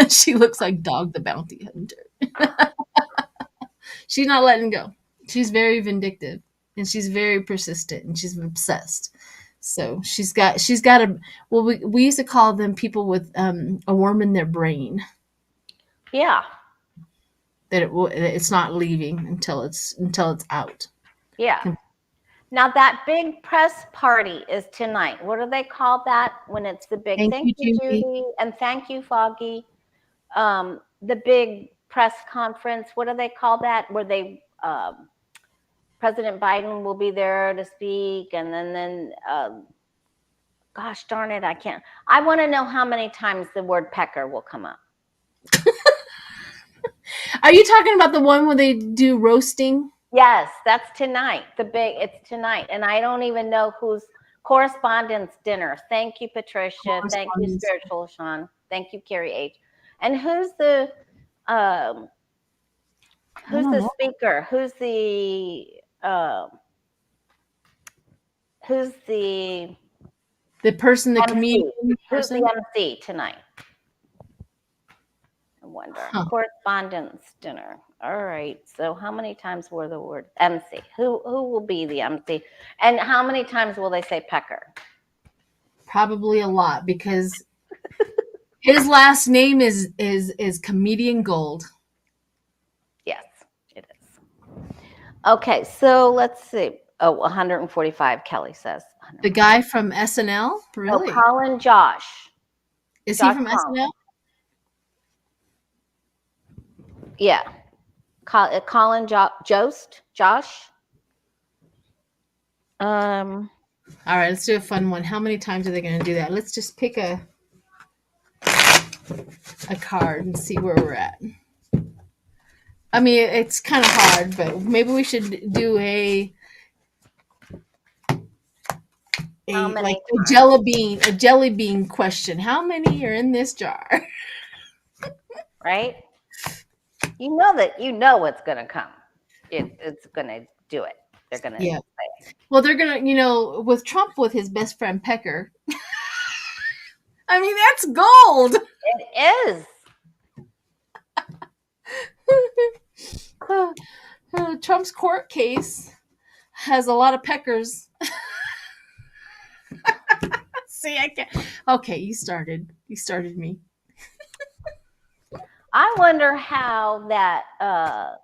she looks like Dog the bounty hunter. She's not letting go. She's very vindictive and she's very persistent and she's obsessed. So she's got a well we used to call them people with a worm in their brain. Yeah. That it's not leaving until it's out. Yeah. Now that big press party is tonight. What do they call that when it's the big? Thank you, Judy, and thank you, Foggy. The big press conference. What do they call that? Where they President Biden will be there to speak, and then gosh darn it, I can't. I want to know how many times the word pecker will come up. Are you talking about the one where they do roasting? Yes, that's tonight. It's tonight. And I don't even know who's correspondence dinner. Thank you, Patricia. Thank you, Spiritual Sean. Thank you, Carrie H. And who's the speaker? Who's the person, the MC? comedian Who's person? the MC tonight? I wonder. Correspondence dinner. All right. So how many times were the word MC? Who will be the MC? And how many times will they say pecker? probably a lot because his last name is Comedian Gold. Yes, it is. Okay, so let's see. Oh, 145, Kelly says. The guy from SNL? Oh, Really? Colin Josh. Is he Josh from Collins. SNL? Yeah. Colin Jost. Josh. All right, let's do a fun one. How many times are they going to do that? Let's just pick a card and see where we're at. I mean, it's kind of hard, but maybe we should do How like many a jelly bean question. How many are in this jar? right? You know what's going to come. It's going to do it. They're going to Yeah. say it. Well, they're gonna, with Trump with his best friend Pecker. I mean, that's gold. It is. Trump's court case has a lot of Peckers. See, I can't. Okay, you started. You started me. I wonder how that. I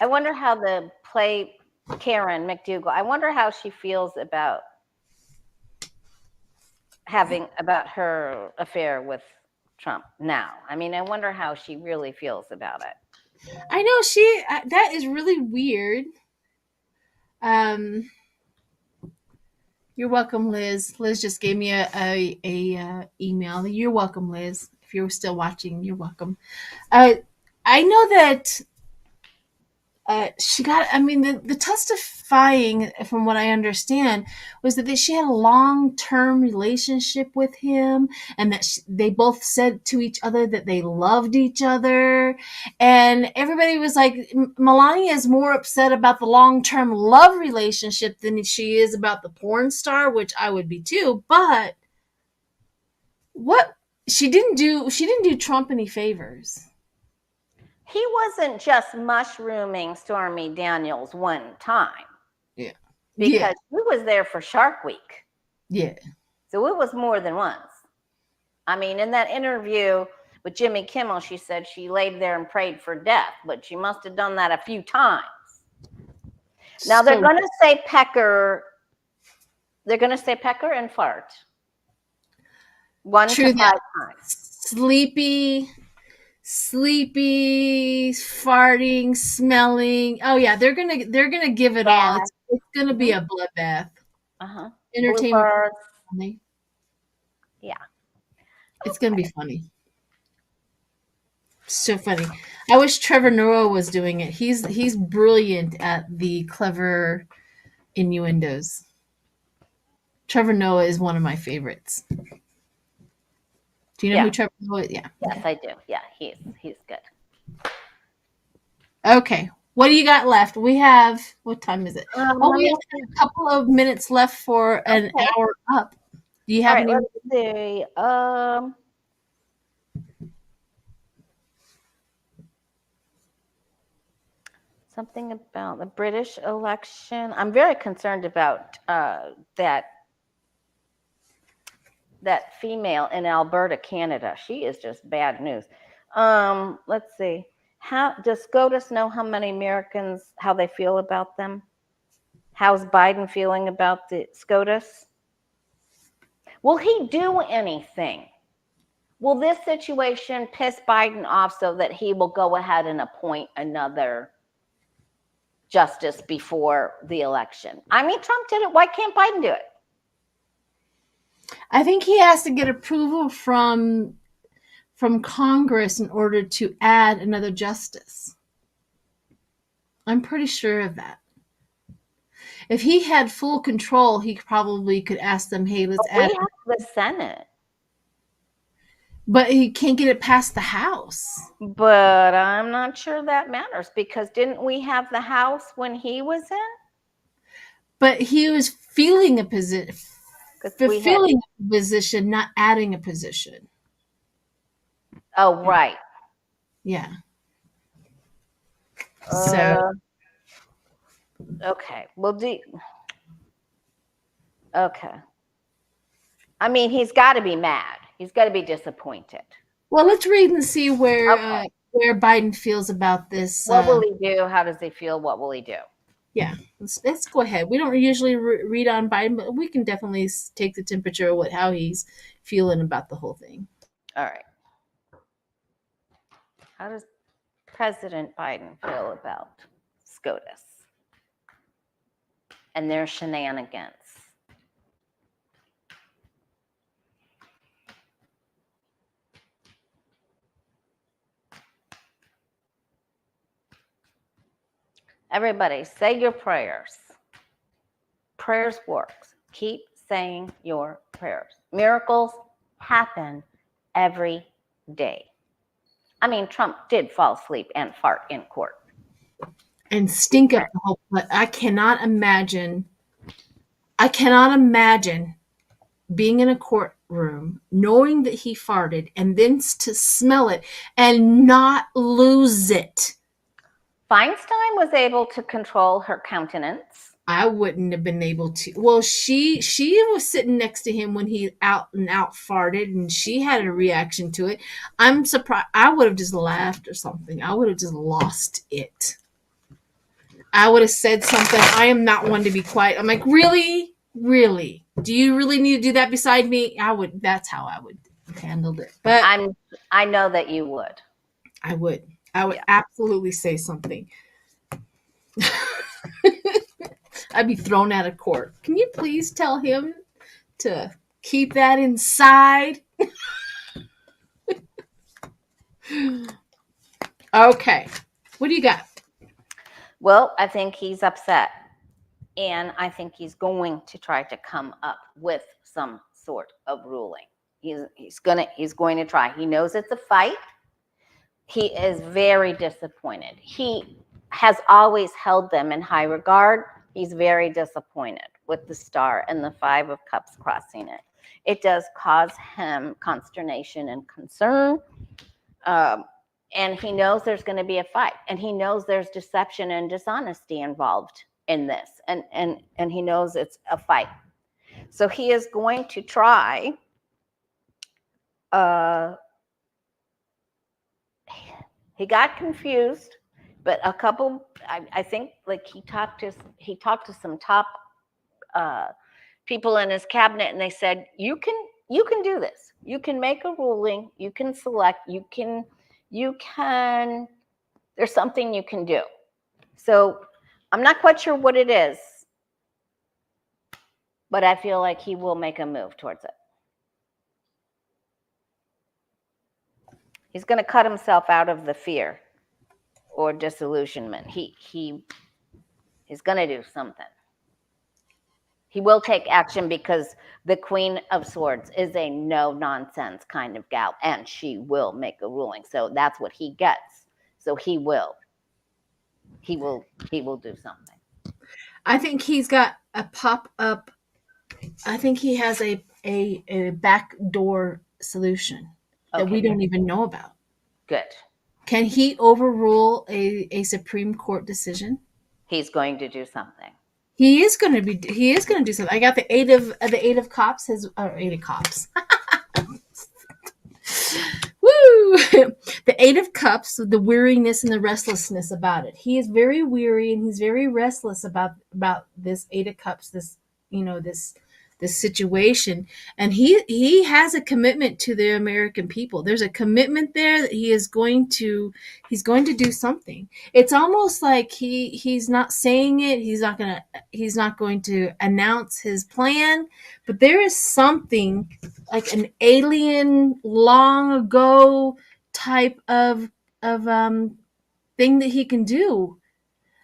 wonder how the play Karen McDougal. I wonder how she feels about her affair with Trump now. I mean, I wonder how she really feels about it. I know that is really weird. Um, you're welcome, Liz. Liz just gave me a email. You're welcome, Liz. If you're still watching, you're welcome. I know that she got, I mean, the testifying, from what I understand, was that she had a long-term relationship with him, and that they both said to each other that they loved each other. And everybody was like, Melania is more upset about the long-term love relationship than she is about the porn star, which I would be too. But what she didn't do Trump any favors. He wasn't just mushrooming Stormy Daniels one time. Yeah. Because he was there for Shark Week. Yeah. So it was more than once. I mean, in that interview with Jimmy Kimmel, she said she laid there and prayed for death, but she must have done that a few times. Now they're going to say Pecker. They're going to say Pecker and fart. 1 to 5 times. Sleepy, farting, smelling. Oh yeah, they're gonna give it all. It's gonna be a bloodbath. Entertainment. Funny. Yeah. It's gonna be funny. So funny. I wish Trevor Noah was doing it. He's brilliant at the clever innuendos. Trevor Noah is one of my favorites. Do you know who Trevor Noah is? Yeah. Yes, I do. Yeah, he's good. Okay. What do you got left? We have, what time is it? We have a couple of minutes left for an hour up. Do you have any? Let's see. Something about the British election. I'm very concerned about that female in Alberta, Canada. She is just bad news. Let's see. How does SCOTUS know how many Americans, how they feel about them? How's Biden feeling about the SCOTUS? Will he do anything? Will this situation piss Biden off so that he will go ahead and appoint another justice before the election? I mean, Trump did it. Why can't Biden do it? I think he has to get approval from Congress in order to add another justice. I'm pretty sure of that. If he had full control, he probably could ask them, "Hey, let's add." We have the Senate, but he can't get it past the House. But I'm not sure that matters, because didn't we have the House when he was in? But he was feeling a position, fulfilling a position, not adding a position. Oh, right. Yeah. So. Okay. Well, okay. I mean, he's got to be mad. He's got to be disappointed. Well, let's read and see Okay. where Biden feels about this. What will he do? How does he feel? What will he do? Yeah, let's go ahead. We don't usually read on Biden, but we can definitely take the temperature of how he's feeling about the whole thing. All right. How does President Biden feel about SCOTUS and their shenanigans? Everybody, say your prayers. Prayers works. Keep saying your prayers. Miracles happen every day. I mean, Trump did fall asleep and fart in court. And stink up the whole, but I cannot imagine being in a courtroom, knowing that he farted, and then to smell it and not lose it. Feinstein was able to control her countenance. I wouldn't have been able to. Well, she was sitting next to him when he out and out farted, and she had a reaction to it. I'm surprised. I would have just laughed or something. I would have just lost it. I would have said something. I am not one to be quiet. I'm like, really? Really? Do you really need to do that beside me? That's how I would have handled it. But I know that you would. I would absolutely say something. I'd be thrown out of court. Can you please tell him to keep that inside? Okay. What do you got? Well, I think he's upset. And I think he's going to try to come up with some sort of ruling. He's going to try. He knows it's a fight. He is very disappointed. He has always held them in high regard. He's very disappointed with the star and the 5 of Cups crossing it. It does cause him consternation and concern. And he knows there's going to be a fight. And he knows there's deception and dishonesty involved in this. And he knows it's a fight. So he is going to try he got confused, but a couple, I think, like he talked to some top people in his cabinet, and they said, you can do this. You can make a ruling. You can select. You can. There's something you can do. So I'm not quite sure what it is, but I feel like he will make a move towards it. He's going to cut himself out of the fear or disillusionment. He's going to do something. He will take action because the Queen of Swords is a no-nonsense kind of gal, and she will make a ruling. So that's what he gets. So he will do something. I think he's got a pop-up. I think he has a backdoor solution that we don't even know about. Good. Can he overrule a Supreme Court decision? He's going to do something. He is going to do something. I got the 8 of Cups. 8 of Cups. Woo! The 8 of Cups, the weariness and the restlessness about it. He is very weary and he's very restless about this 8 of Cups. This situation, and he has a commitment to the American people. There's a commitment there that he's going to do something. It's almost like he's not saying it. He's not going to announce his plan, but there is something like an alien long ago type of thing that he can do.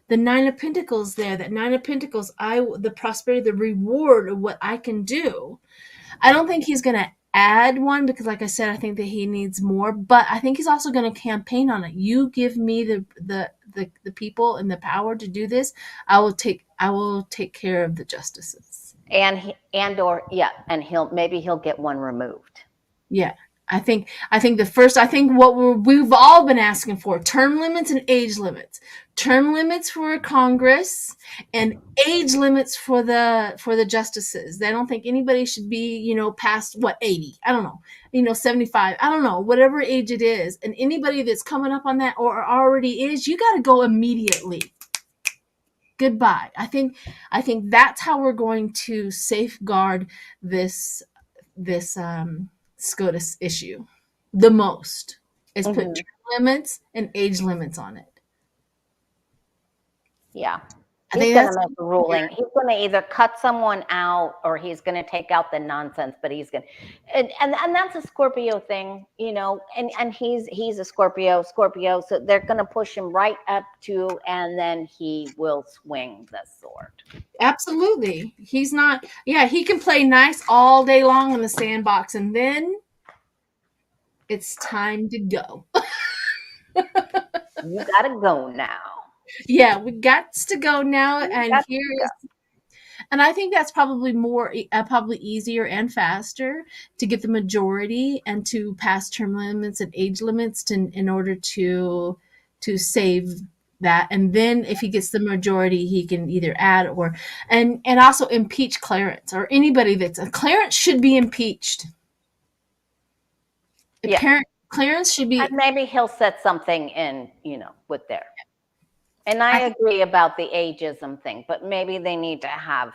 The 9 of Pentacles there, that 9 of Pentacles, the prosperity, the reward of what I can do. I don't think he's going to add one because, like I said, I think that he needs more, but I think he's also going to campaign on it. You give me the people and the power to do this. I will take care of the justices. And he'll get one removed. Yeah. I think what we've all been asking for: term limits and age limits. Term limits for Congress and age limits for the justices. I don't think anybody should be, past what, 80. I don't know. 75. I don't know. Whatever age it is. And anybody that's coming up on that or already is, you got to go immediately. Goodbye. I think that's how we're going to safeguard this SCOTUS issue the most, is put Mhm. term limits and age limits on it. Yeah. I He's think going to that's make a ruling. He's going to either cut someone out or he's going to take out the nonsense, but he's going to, and that's a Scorpio thing, and he's a Scorpio, so they're going to push him right up to, and then he will swing the sword. absolutely. He's not. Yeah, he can play nice all day long in the sandbox, and then it's time to go. You got to go now. Yeah, we got to go now, You and got here to go. is. And I think that's probably probably easier and faster to get the majority and to pass term limits and age limits in order to save that. And then if he gets the majority, he can either add or and also impeach Clarence or anybody that's a Clarence should be impeached. Yeah. Clarence should And be. maybe he'll set something in, with there. And I I think agree about the ageism thing, but maybe they need to have,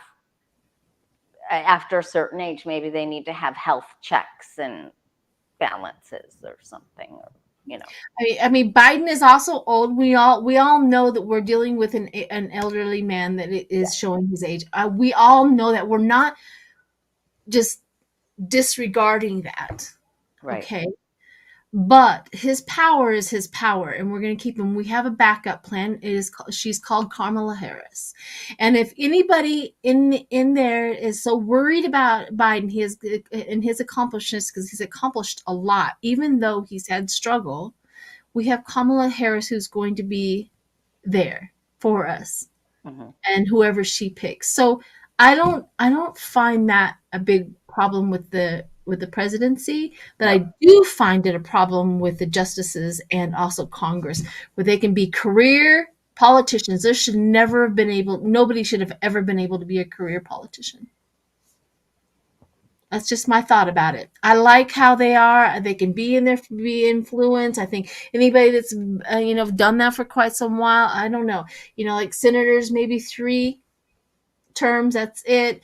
after a certain age, maybe they need to have health checks and balances or something, I mean, Biden is also old. We all know that we're dealing with an elderly man that is showing his age. We all know that. We're not just disregarding that. Right. Okay. But his power is his power, and we're going to keep him. We have a backup plan. She's called Kamala Harris, and if anybody in there is so worried about Biden, his accomplishments, because he's accomplished a lot, even though he's had struggle. We have Kamala Harris, who's going to be there for us, Mm-hmm. and whoever she picks. So I don't find that a big problem with the presidency, but No. I do find it a problem with the justices and also Congress, where they can be career politicians. There should never have been able nobody should have ever been able to be a career politician. That's just my thought about it. I like how they are. They can be in there, be influenced. I think anybody that's done that for quite some while. I don't know. Like senators, maybe 3 terms. That's it.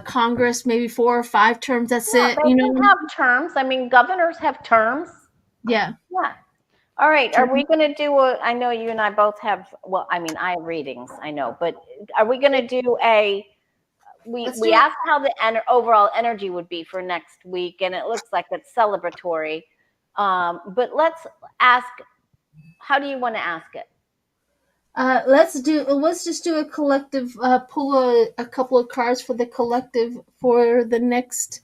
Congress, maybe 4 or 5 terms. That's Yeah, it. they can have terms. I mean, governors have terms. Yeah. Yeah. All right. Are we Term. going to do I know you and I both have, well, I mean, I have readings, I know, but are we going to do Let's we do it. asked how the overall energy would be for next week, and it looks like it's celebratory. But let's ask, how do you want to ask it? Let's just do a collective. Pull a couple of cards for the collective for the next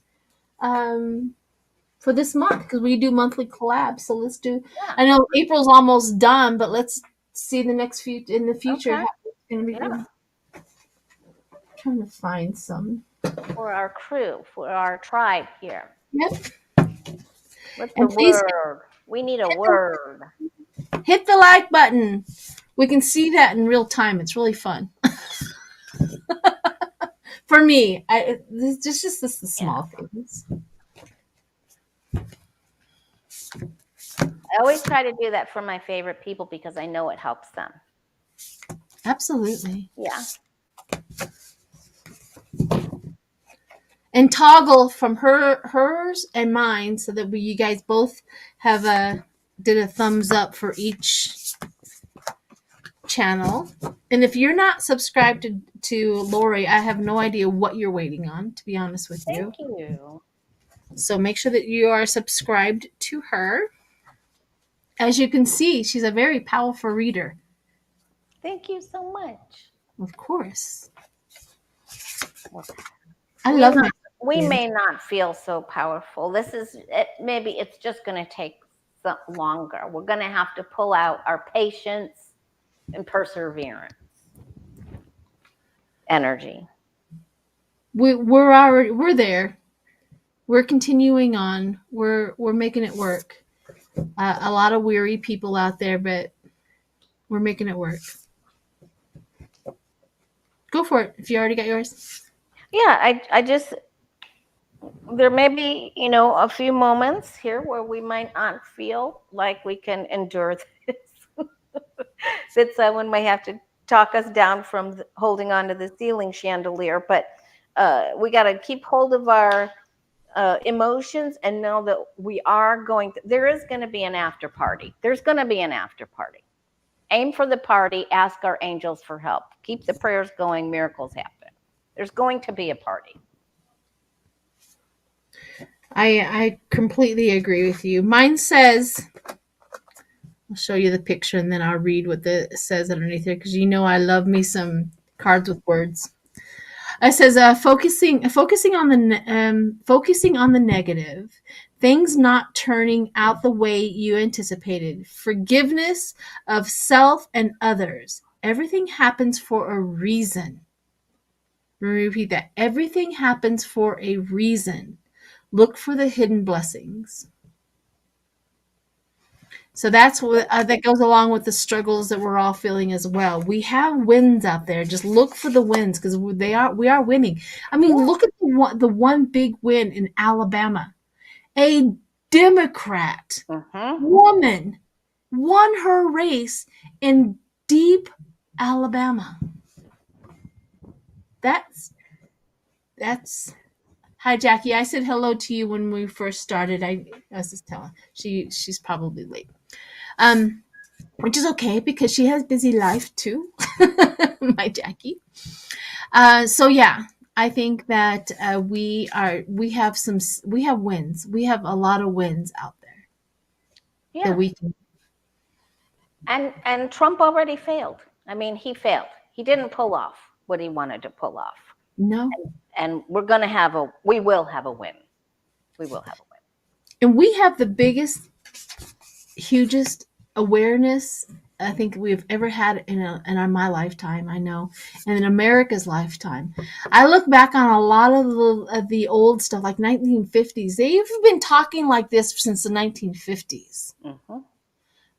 for this month, because we do monthly collabs. So let's do. Yeah. I know April's almost done, but let's see the next few in the future. Okay. How it's going to be. Yeah. Trying to find some. For our crew, for our tribe here. Yep. What's the And please word? We need a word. hit the like button. We can see that in real time. It's really fun. For me, it's just the small things. I always try to do that for my favorite people because I know it helps them. Absolutely. Yeah. And toggle from hers and mine, so that you guys both have did a thumbs up for each channel. And if you're not subscribed to Lori, I have no idea what you're waiting on, to be honest with you. Thank you. So make sure that you are subscribed to her. As you can see, she's a very powerful reader. Thank you so much. Of course. Okay. I love my. We may not feel so powerful. Maybe it's just going to take some longer. We're going to have to pull out our patience and perseverance energy. We're there. We're continuing on. We're making it work. A lot of weary people out there, but we're making it work. Go for it if you already got yours. Yeah, I just, there may be, a few moments here where we might not feel like we can endure this. That someone may have to talk us down from holding on to the ceiling chandelier, but we got to keep hold of our emotions and know that we are there is going to be an after party. There's going to be an after party. Aim for the party, ask our angels for help. Keep the prayers going, miracles happen. There's going to be a party. I completely agree with you. Mine says, I'll show you the picture and then I'll read what it says underneath here because I love me some cards with words. It says focusing on the negative, things not turning out the way you anticipated, forgiveness of self and others. Everything happens for a reason. Let me repeat that. Everything happens for a reason. Look for the hidden blessings. So that's what that goes along with the struggles that we're all feeling as well. We have wins out there. Just look for the wins because we are winning. I mean, look at the one big win in Alabama. A Democrat woman won her race in deep Alabama. That's Hi Jackie. I said hello to you when we first started. I was just telling she's probably late. Which is okay because she has busy life too, my Jackie. So yeah, I think that we have wins. We have a lot of wins out there. Yeah. That we can. And Trump already failed. I mean, he failed. He didn't pull off what he wanted to pull off. No. And we will have a win. We will have a win. And we have the biggest, hugest awareness I think we've ever had in my lifetime. I know, and in America's lifetime. I look back on a lot of the old stuff, like 1950s. They've been talking like this since the 1950s. Mm-hmm.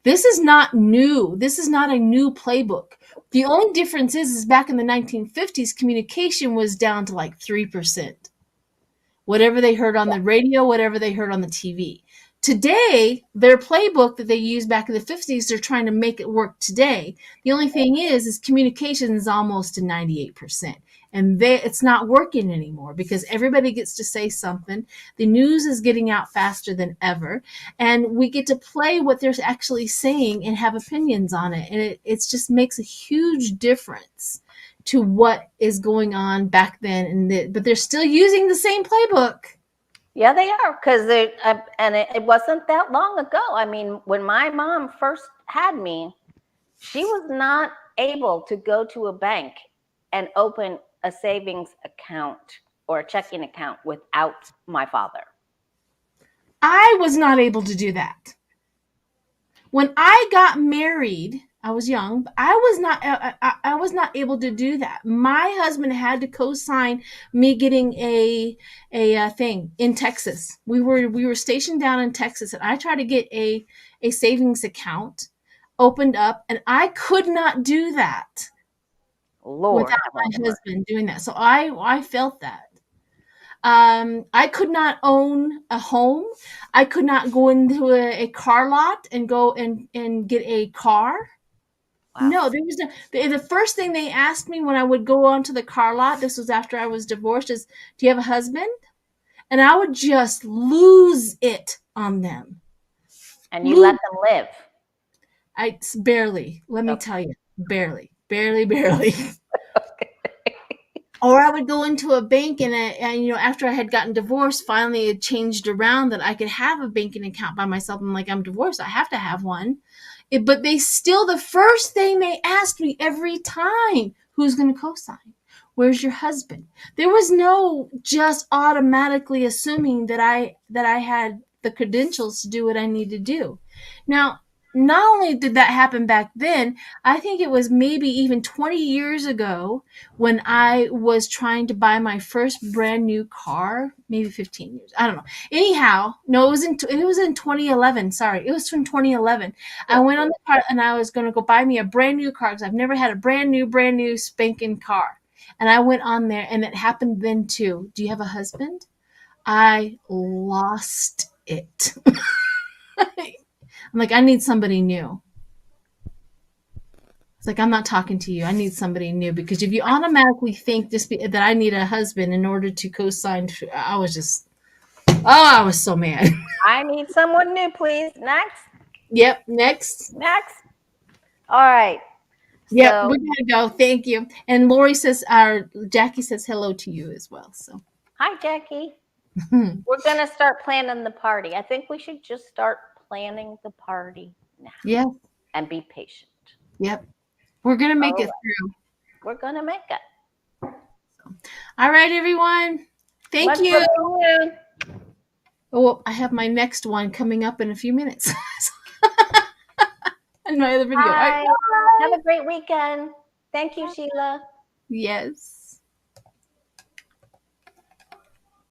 This is not new. This is not a new playbook. The only difference is back in the 1950s, communication was down to like 3%. Whatever they heard on the radio, whatever they heard on the TV. Today, their playbook that they used back in the 50s, they're trying to make it work today. The only thing is communication is almost to 98%. And it's not working anymore because everybody gets to say something. The news is getting out faster than ever. And we get to play what they're actually saying and have opinions on it. And it just makes a huge difference to what is going on back then. But they're still using the same playbook. Yeah, they are, because it wasn't that long ago. I mean, when my mom first had me, she was not able to go to a bank and open a savings account or a checking account without my father. I was not able to do that. When I got married, I was young, but I was not able to do that. My husband had to co-sign me getting a thing in Texas. We were stationed down in Texas, and I tried to get a savings account opened up, and I could not do that without my husband doing that. So I felt that. I could not own a home. I could not go into a car lot and go and get a car. Wow. No, there was no. The first thing they asked me when I would go onto the car lot, this was after I was divorced, is, do you have a husband? And I would just lose it on them. And you let them live? Barely. Let me tell you, barely. Or I would go into a bank and after I had gotten divorced, finally it changed around that I could have a banking account by myself. I'm like, I'm divorced. I have to have one. But the first thing they asked me every time, who's going to co-sign? Where's your husband? There was no just automatically assuming that I had the credentials to do what I need to do. Now, not only did that happen back then, I think it was maybe even 20 years ago when I was trying to buy my first brand new car, maybe 15 years. I don't know. Anyhow, no, it was in 2011. Sorry. It was from 2011. I Good. went on the car and I was going to go buy me a brand new car cuz I've never had a brand new spanking car. And I went on there and it happened then too. Do you have a husband? I lost it. I'm like, I need somebody new. It's like, I'm not talking to you. I need somebody new because if you automatically think that I need a husband in order to co-sign, I was just, oh, I was so mad. I need someone new, please. Next. Yep. Next. Next. All right. Yep. So, We gotta go. Thank you. And Lori says, our Jackie says hello to you as well. So, hi, Jackie. We're going to start planning the party. I think we should just start planning the party now yeah. and be patient. Yep. We're gonna make All it right. through. We're going to make it. All right, everyone. Thank Much you. love to you. Oh, I have my next one coming up in a few minutes. And my other video. All right, Bye. Have bye. a great weekend. Thank you, Sheila. Yes.